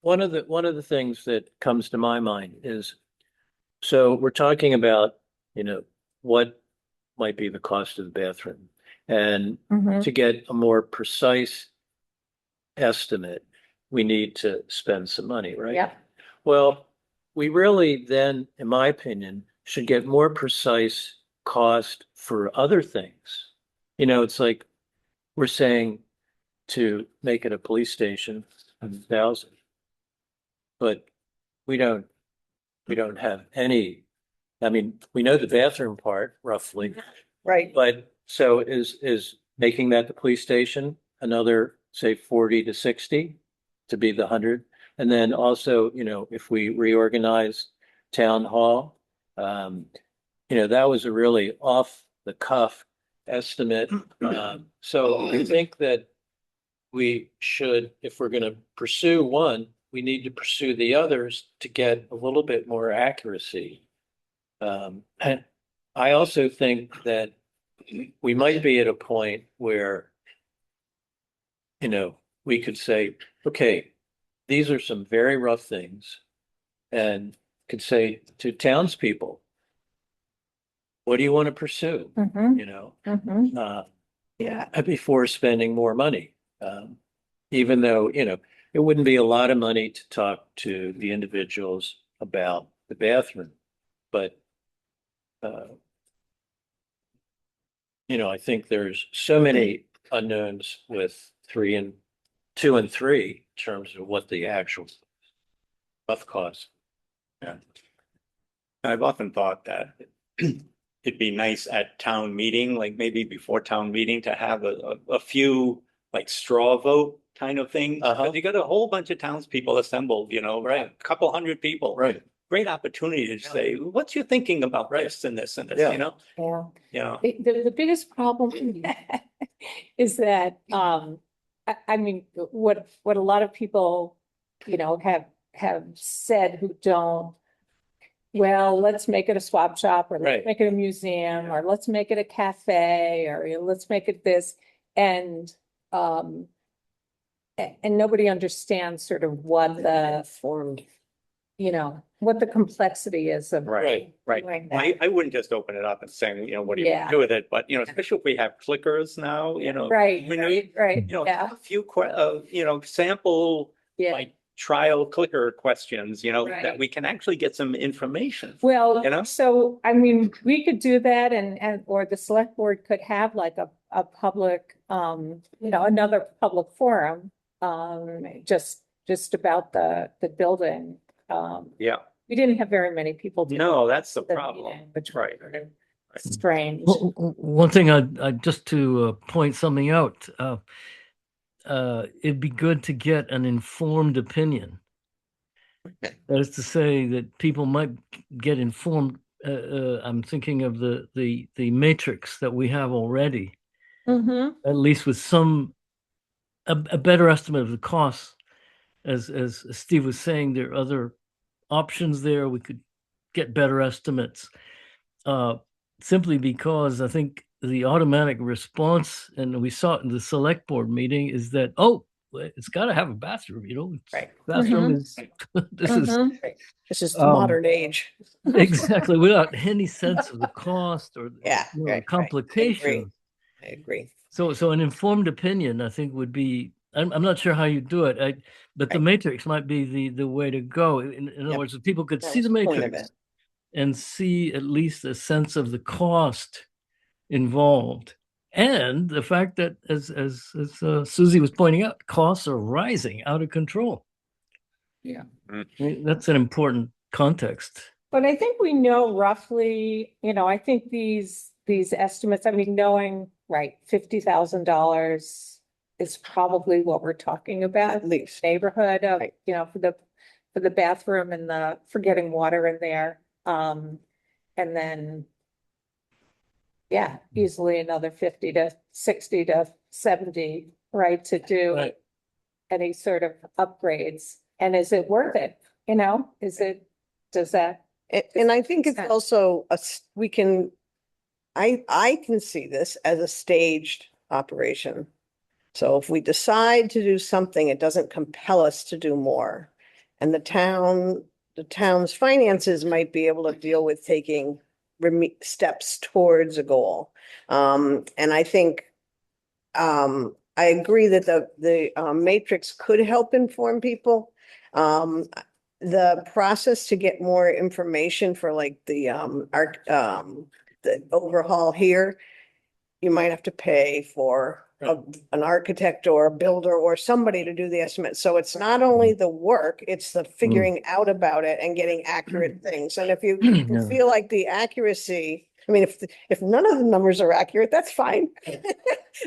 D: one of the things that comes to my mind is, so we're talking about, what might be the cost of the bathroom. And
A: Mhm.
D: to get a more precise estimate, we need to spend some money, right?
A: Yep.
D: Well, we really then, in my opinion, should get more precise cost for other things. It's like we're saying to make it a police station, 100,000. But we don't have any, I mean, we know the bathroom part roughly,
B: Right.
D: but so is making that the police station another, say, 40 to 60 to be the 100? And then also, if we reorganize town hall, that was a really off the cuff estimate. So I think that we should, if we're going to pursue one, we need to pursue the others to get a little bit more accuracy. And I also think that we might be at a point where, we could say, okay, these are some very rough things, and could say to townspeople, what do you want to pursue?
A: Mhm. Mhm.
B: Yeah.
D: Before spending more money. Even though, it wouldn't be a lot of money to talk to the individuals about the bathroom, but I think there's so many unknowns with 2 and 3 in terms of what the actual rough cost.
C: Yeah. I've often thought that it'd be nice at town meeting, like maybe before town meeting, to have a few like straw vote kind of things.
D: Uh-huh.
C: You got a whole bunch of townspeople assembled,
D: Right.
C: a couple hundred people.
D: Right.
C: Great opportunity to say, what's your thinking about
D: Right.
C: this and this and this,
D: Yeah.
A: Yeah. The biggest problem is that, I mean, what a lot of people, have said who don't, well, let's make it a swap shop, or
D: Right.
A: let's make it a museum, or let's make it a cafe, or let's make it this. And, and nobody understands sort of what the,
B: Formed.
A: what the complexity is of
C: Right.
A: doing that.
C: I wouldn't just open it up and saying, what do you
A: Yeah.
C: do with it? But, especially if we have clickers now,
A: Right,
C: we
A: right, right,
C: have a few, sample
A: yeah.
C: like trial clicker questions, that
A: Right.
C: we can actually get some information.
A: Well, so, I mean, we could do that or the select board could have like a public, another public forum, just about the building.
C: Yeah,
A: We didn't have very many people. to
C: no, that's the
A: the
C: problem.
A: meeting, which was
C: Right.
A: sort of strange.
E: One thing I just to point something out, it'd be good to get an informed opinion. That is to say that people might get informed. I'm thinking of the matrix that we have already,
A: Mm-hmm.
E: at least with a better estimate of the costs. As Steve was saying, there are other options there. We could get better estimates. Simply because I think the automatic response, and we saw it in the select board meeting, is that, oh, it's got to have a bathroom, it's-
B: Right.
E: Bathroom
A: Mhm.
E: is, this is
B: This is the
E: Um,
B: modern age.
E: exactly without any sense of the cost or
B: Yeah,
E: the
B: right, right.
E: complication.
B: I agree.
E: So an informed opinion, I think, would be. I'm not sure how you do it. But the
B: Right.
E: matrix might be the way to go. In other
B: Yep.
E: words, if people could
B: That
E: see
B: was
E: the
B: the point of
E: matrix
B: it.
E: and see at least a sense of the cost involved, and the fact that, as Susie was pointing out, costs are rising out of control.
A: Yeah.
E: I mean, that's an important context.
A: But I think we know roughly, I think these estimates, I mean, knowing, right, $50,000 is probably what we're talking about.
B: At least.
A: Neighborhood of,
B: Right.
A: for the bathroom and for getting water in there. And then, yeah, easily another 50 to 60 to 70, right, to do
D: Right.
A: any sort of upgrades. And is it worth it? You know, does that,
B: And I think it's
A: sense.
B: also we can, I can see this as a staged operation. So if we decide to do something, it doesn't compel us to do more. And the town's finances might be able to deal with taking steps towards a goal. And I think, I agree that the matrix could help inform people. The process to get more information for like the the overhaul here, you might have to pay for an architect or a builder or somebody to do the estimate. So it's not only the work, it's the figuring out about it and getting accurate things. And if you
E: Yeah.
B: feel like the accuracy, I mean, if none of the numbers are accurate, that's fine.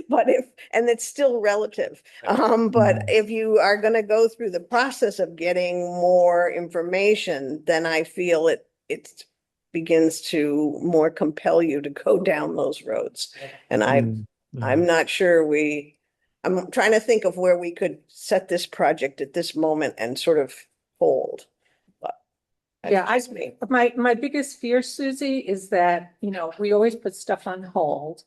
B: But and it's still relative. But if you are gonna go through the process of getting more information, then I feel it begins to more compel you to go down those roads. And I'm not sure I'm trying to think of where we could set this project at this moment and sort of hold. But that's
A: yeah,
B: just me.
A: my biggest fear, Susie, is that, you know, we always put stuff on hold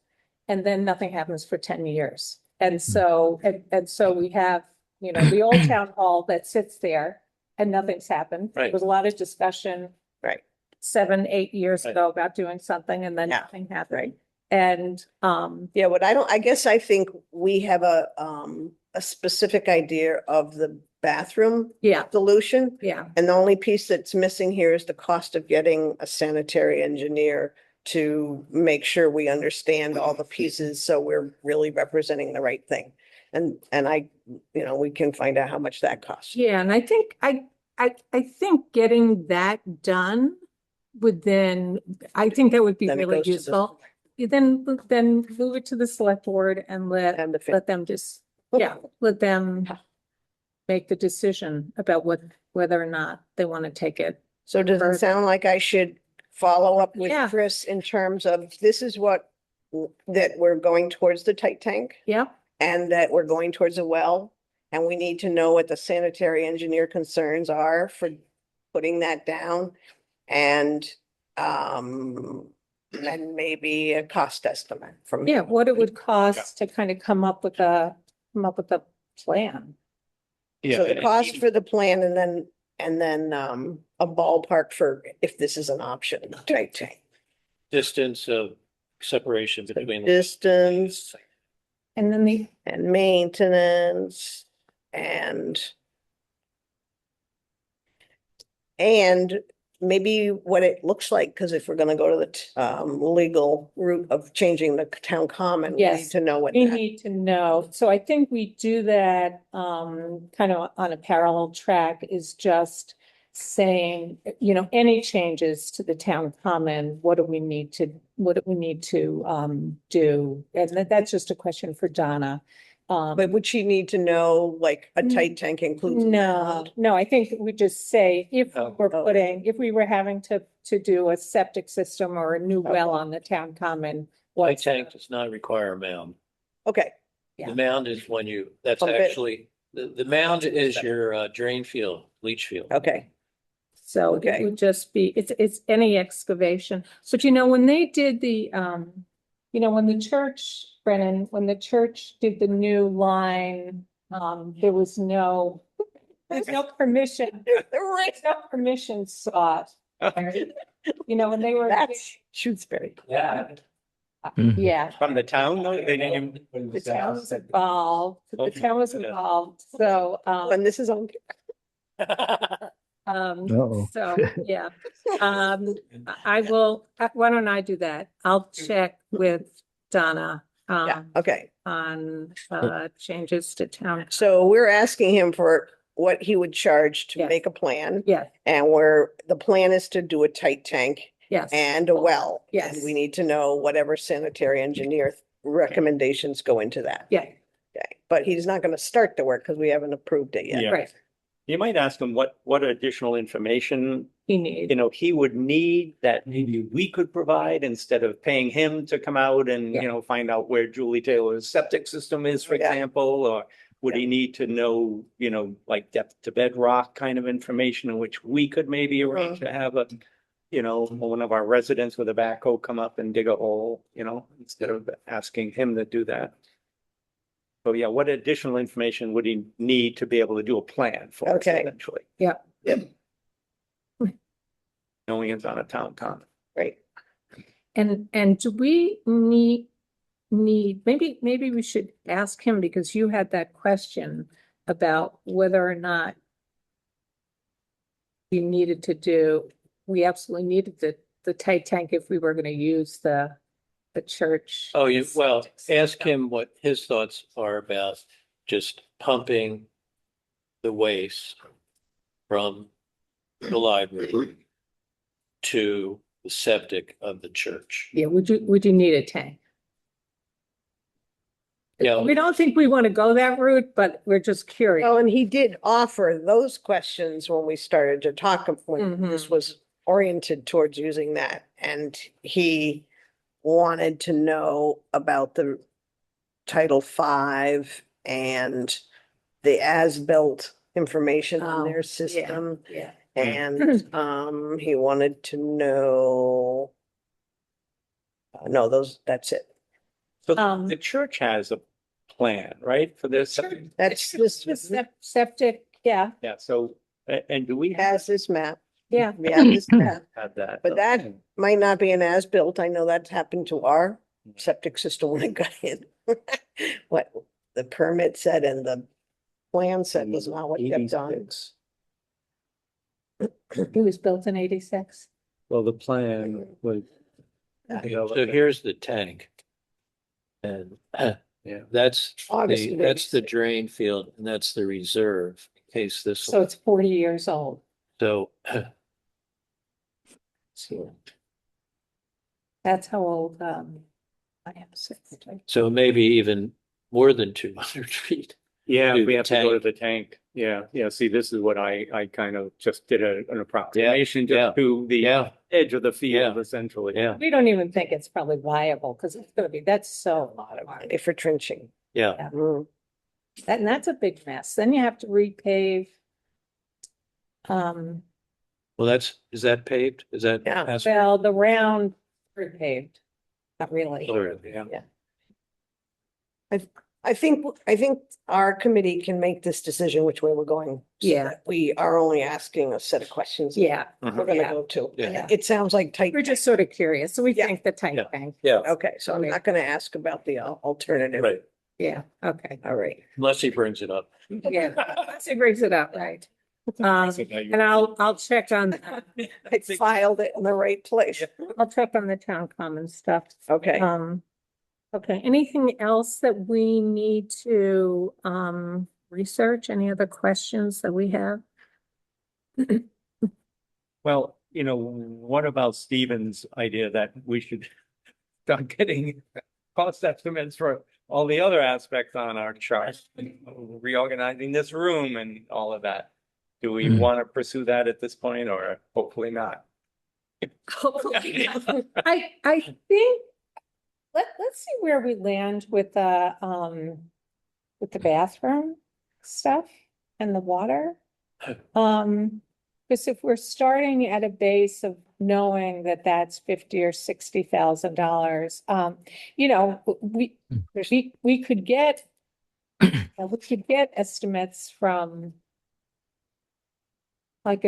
A: and then nothing happens for 10 years. And so, and so we have, you know, the old town hall that sits there and nothing's happened. There
D: Right.
A: was a lot of discussion.
B: Right.
A: 7, 8 years
D: Right.
A: ago about doing something and then
B: Yeah.
A: nothing happened. And,
B: Yeah, but I guess I think we have a specific idea of the bathroom
A: yeah,
B: solution.
A: yeah,
B: And the only piece that's missing here is the cost of getting a sanitary engineer to make sure we understand all the pieces, so we're really representing the right thing. And we can find out how much that costs.
A: yeah. And I think, I think getting that done would then, I think that would be
B: Then it
A: really
B: goes to the-
A: useful. Then move it to the select board and
B: And the
A: let them just, yeah, let them make the decision about whether or not they want to take it.
B: So does it sound like I should follow up with
A: Yeah.
B: Chris in terms of this is what, that we're going towards the tight tank
A: Yeah,
B: and that we're going towards a well? And we need to know what the sanitary engineer concerns are for putting that down and, and maybe a cost estimate from.
A: yeah, what it would cost to kind of come up with a plan.
B: So the cost for the plan and then a ballpark for if this is an option, tight tank.
D: Distance of separation between.
B: Distance
A: And then
B: and maintenance and maybe what it looks like, because if we're gonna go to the legal route of changing the town common, we need
A: Yes,
B: to know what
A: we
B: that.
A: need to know. So I think we do that kind of on a parallel track, is just saying, you know, any changes to the town common, what do we need to do? And that's just a question for Donna.
B: But would she need to know like a tight tank includes?
A: No, I think we just say if
D: Oh.
A: if we were having to do a septic system or a new well on the town common.
D: Light
A: what's
D: tank does not require a mound.
B: Okay,
A: Yeah.
D: The mound is when that's
B: Pump it.
D: actually, the mound is your drain field, leach field.
B: okay.
A: So
B: Okay.
A: it would just be, it's any excavation. But you know, when they did the, you know, when the church, Brennan, when the church did the new line, there was no, there's no permission, there's no permission sought. You know, when they were,
B: That's Shrewsbury.
C: Yeah,
A: yeah,
C: from the town, though, they didn't.
A: the town was involved, the town was involved, so,
B: When this is on.
E: Uh-oh.
A: so, yeah. I will, why don't I do that? I'll check with Donna,
B: Yeah, okay.
A: on, changes to town.
B: So we're asking him for what he would charge to
A: Yes.
B: make a plan.
A: Yes,
B: And the plan is to do a tight tank
A: yes,
B: and a well.
A: Yes.
B: And we need to know whatever sanitary engineer recommendations go into that.
A: yeah,
B: Okay, but he's not gonna start the work because we haven't approved it yet.
C: Yeah.
A: right.
C: You might ask him what additional information,
A: You need,
C: he would need that maybe we could provide instead of paying him to come out and,
A: Yeah.
C: find out where Julie Taylor's septic system is, for
B: Yeah.
C: example, or would he need to know, like depth to bedrock kind of information in which we could maybe arrange to have one of our residents with a backhoe come up and dig a hole, instead of asking him to do that. So yeah, what additional information would he need to be able to do a plan for us
B: Okay.
C: eventually?
A: Yeah.
B: Yep.
C: Knowing it's on a town common.
B: Right.
A: and do we need, maybe we should ask him, because you had that question about whether or not we absolutely needed the tight tank if we were gonna use the church.
D: Oh, well, ask him what his thoughts are about just pumping the waste from the library to the septic of the church.
A: Yeah, would you need a tank?
D: Yeah.
A: We don't think we want to go that route, but we're just curious.
B: Oh, and he did offer those questions when we started to talk, when this was oriented towards using that. And he wanted to know about the Title V and the as-built information on
A: Oh,
B: their system.
A: Yeah.
B: And he wanted to know. No, that's it.
C: So
A: Um,
C: the church has a plan, right, for this?
B: That's this,
A: Septic, yeah,
C: Yeah, so, and do we
B: has this map.
A: yeah.
B: We have this map.
C: have that?
B: But that might not be an as-built. I know that's happened to our septic system when it got in. What the permit said and the plan said was not what kept on.
C: 86.
A: It was built in 86.
C: Well, the plan was.
D: So here's the tank. And
C: Yeah.
D: that's
B: August of
D: that's the
B: 86.
D: drain field and that's the reserve in case this.
A: So it's 40 years old.
D: So
A: That's how old, I have septic.
D: so maybe even more than 200 feet.
C: Yeah,
D: To
C: we
D: the
C: have to go to
D: tank.
C: the tank. Yeah, see, this is what I kind of just did an approximation
D: yeah.
C: just to the
D: Yeah,
C: edge of the field,
D: Yeah.
C: essentially.
D: yeah,
A: We don't even think it's probably viable because it's gonna be, that's so a lot of money.
B: For trenching.
D: yeah.
B: Mm.
A: And that's a big mess. Then you have to repave.
D: Well, is that paved? Is that?
B: Yeah.
D: asphalt?
A: Well, the round repaved, not really.
D: Oh, yeah.
B: I think our committee can make this decision which way we're going. so
A: Yeah.
B: that We are only asking a set of questions.
A: Yeah,
B: We're gonna
A: Yeah.
B: go to.
D: Yeah.
B: It sounds like tight.
A: we're just sort of curious. So we
B: Yeah.
A: think the tight
D: Yeah.
A: tank.
D: Yeah,
B: Okay, so I'm not gonna ask about the alternative.
D: right.
A: Yeah, okay.
B: All right.
D: Unless he brings it up.
A: Yeah, unless he brings it up, right? And I'll check on,
B: I filed it in the right place.
A: I'll check on the town common stuff.
B: Okay.
A: Okay, anything else that we need to, research? Any other questions that we have?
C: Well, what about Stephen's idea that we should start getting cost estimates for all the other aspects on our chart? Reorganizing this room and all of that. Do we want to pursue that at this point or hopefully not?
A: I think, let's see where we land with the bathroom stuff and the water. Because if we're starting at a base of knowing that that's $50,000 or $60,000, we could get estimates from like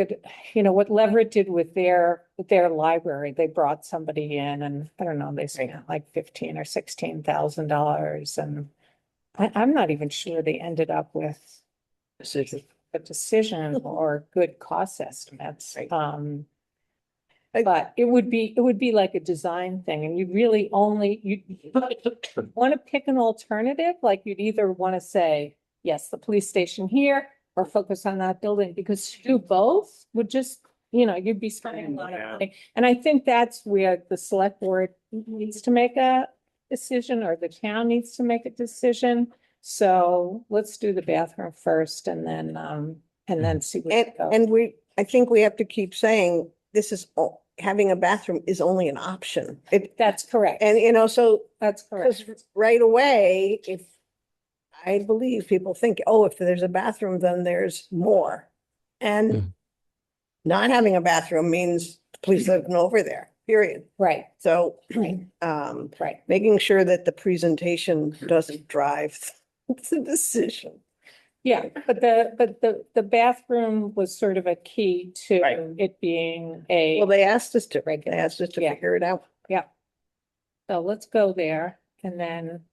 A: what Leverett did with their library. They brought somebody in and I don't know, they spent like $15,000 or $16,000 and I'm not even sure they ended up with a decision or good cost estimates.
B: Right.
A: But it would be like a design thing and you really you want to pick an alternative, like you'd either want to say, yes, the police station here or focus on that building, because to do both would just, you'd be spending a lot of
C: Yeah.
A: money. And I think that's where the select board needs to make a decision or the town needs to make a decision. So let's do the bathroom first and then, and then see where it goes.
B: And I think we have to keep saying, this is, having a bathroom is only an option.
A: That's correct.
B: And, you know, so,
A: That's correct.
B: because right away, if, I believe people think, oh, if there's a bathroom, then there's more. And
E: Mm.
B: not having a bathroom means police have been over there, period.
A: Right,
B: So,
A: Right. right.
B: making sure that the presentation doesn't drive the decision.
A: Yeah, but the bathroom was sort of a key to
B: Right.
A: it being a.
B: Well, they asked us to, they
A: Regular.
B: asked us to
A: Yeah.
B: figure it out.
A: So let's go there and then,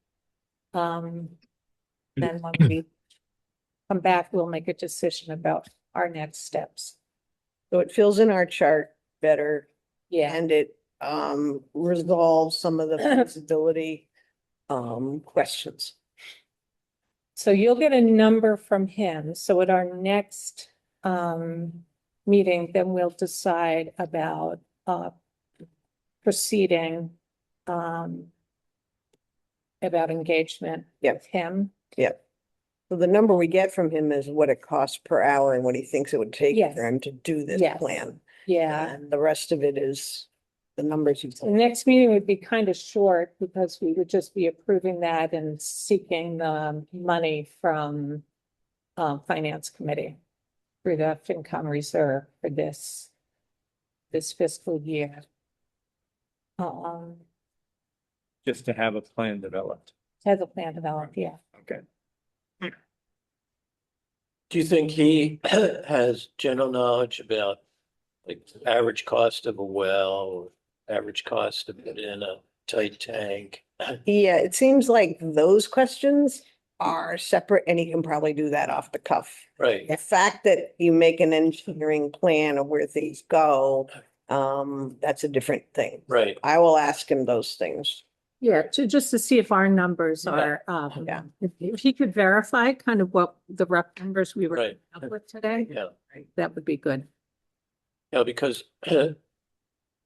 A: then when we come back, we'll make a decision about our next steps.
B: So it fills in our chart better
A: Yeah,
B: and it resolves some of the feasibility questions.
A: so you'll get a number from him. So at our next meeting, then we'll decide about proceeding about engagement
B: Yep.
A: with him.
B: So the number we get from him is what it costs per hour and what he thinks it would take
A: Yes.
B: for him to do this
A: Yes.
B: plan.
A: Yeah.
B: And the rest of it is the numbers you.
A: The next meeting would be kind of short because we would just be approving that and seeking the money from Finance Committee through the FinCom reserve for this fiscal year.
C: Just to have a plan developed.
A: Has a plan developed, yeah.
C: Okay.
D: Do you think he has general knowledge about like average cost of a well, or average cost of it in a tight tank?
B: Yeah, it seems like those questions are separate and he can probably do that off the cuff.
D: Right,
B: The fact that you make an engineering plan of where things go, that's a different thing.
D: right.
B: I will ask him those things.
A: Yeah, just to see if our numbers
D: Yeah.
A: are,
B: Yeah.
A: if he could verify kind of what the rough numbers we were
D: Right.
A: up with today,
D: Yeah,
A: that would be good.
D: yeah, because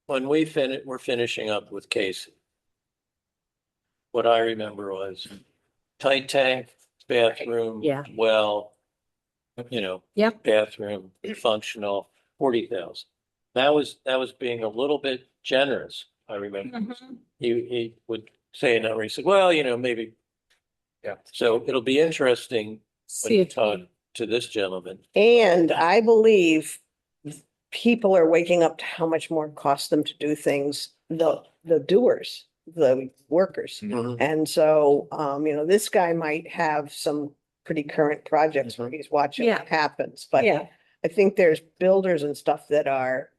D: when we're finishing up with Casey, what I remember was tight tank, bathroom,
A: Yeah.
D: well,
A: Yep.
D: bathroom, functional, 40,000. That was being a little bit generous, I remember.
A: Mm-hmm.
D: He would say a number, he said, well, maybe.
C: Yeah.
D: So it'll be interesting when
A: See
D: you
A: if,
D: talk to this gentleman.
B: And I believe people are waking up to how much more it costs them to do things, the doers, the workers. And so, this guy might have some pretty current projects where he's watching
A: Yeah.
B: what happens, but
A: yeah,
B: I think there's builders and stuff that are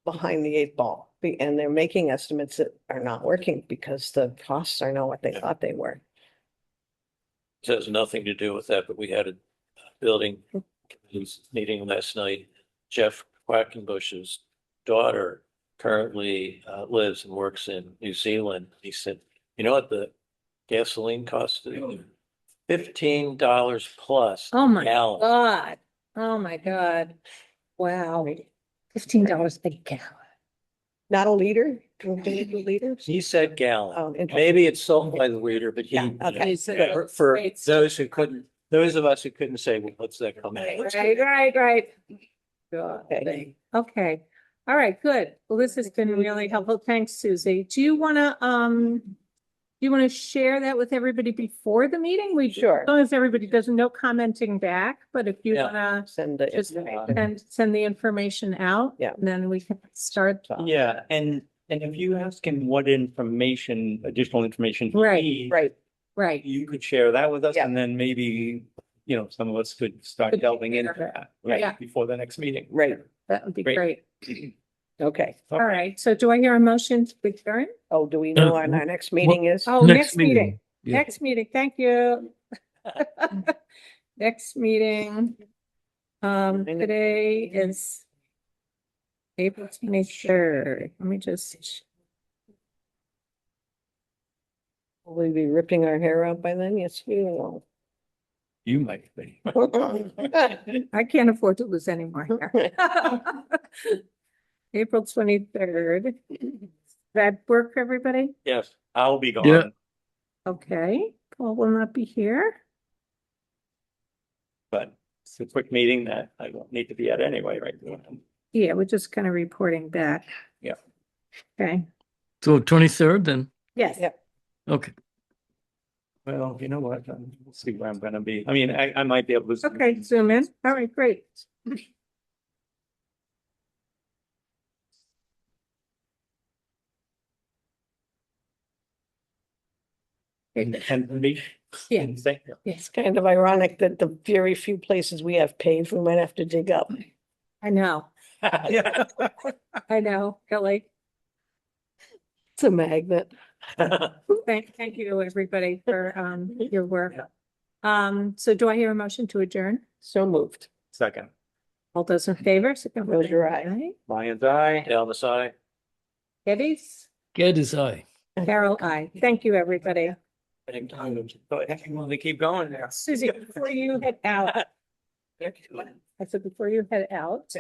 B: behind the eight ball. And they're making estimates that are not working because the costs are not what they
D: Yeah.
B: thought they were.
D: It has nothing to do with that, but we had a building meeting last night. Jeff Quackenbush's daughter currently lives and works in New Zealand. He said, you know what the gasoline cost? $15 plus
A: oh my
D: gallon.
A: God, oh my God, wow, $15 a gallon.
B: Not a liter? Do they do liters?
D: He said gallon.
B: Oh, interesting.
D: Maybe it's sold by the liter, but
B: Yeah, okay.
A: He said
D: for
A: rates.
D: those of us who couldn't say, well, what's that come out?
A: Right. God.
B: Okay.
A: Okay, all right, good. Well, this has been really helpful. Thanks, Susie. Do you wanna share that with everybody before the meeting?
B: Sure.
A: As long as everybody doesn't, no commenting back, but if you
D: Yeah.
A: wanna
B: Send the
A: just
B: information.
A: send the information out.
B: Yeah.
A: Then we can start.
C: Yeah, and if you ask him what additional information he
A: Right,
C: needs,
A: Right,
C: you could share that with us
B: Yeah.
C: and then maybe, some of us could start
A: Could
C: delving
A: take
C: into
A: care of it.
C: that,
A: Yeah.
C: right, before the next meeting.
B: Right,
A: that would be
C: Great.
A: great.
B: okay.
A: All right, so do I hear a motion to adjourn?
B: Oh, do we know when our next meeting is?
A: Oh, next meeting.
E: Yeah.
A: Next meeting, thank you. Next meeting. Today is April 23rd. Let me just,
B: Will we be ripping our hair out by then? Yes, we will.
C: You might be.
A: I can't afford to lose any more hair. April 23rd. That work for everybody?
D: Yes.
C: I'll be
E: Yeah.
C: gone,
A: Okay, Paul will not be here.
C: but It's a quick meeting that I don't need to be at anyway, right?
A: Yeah, we're just kind of reporting back.
C: Yeah.
A: Okay,
E: So 23rd then?
A: yes.
B: Yep.
E: Okay.
C: Well, you know what? We'll see where I'm gonna be. I mean, I might be able to.
A: Okay, zoom in. All right, great.
C: And me.
A: Yeah.
C: Say-
B: It's kind of ironic that the very few places we have paved, we might have to dig up.
A: I know,
C: Yeah.
A: I know, Kelly.
B: It's a magnet.
A: Thank you, everybody, for your work. So do I hear a motion to adjourn?
B: So moved.
C: Second,
A: All those in favor? signify by
B: Roser, aye.
A: aye.
C: Lions eye.
D: Down the side.
A: Geddes?
E: Get his eye.
A: Carol, aye. Thank you, everybody.
C: But you want to keep going there.
A: Susie, before you head out, I said, before you head out,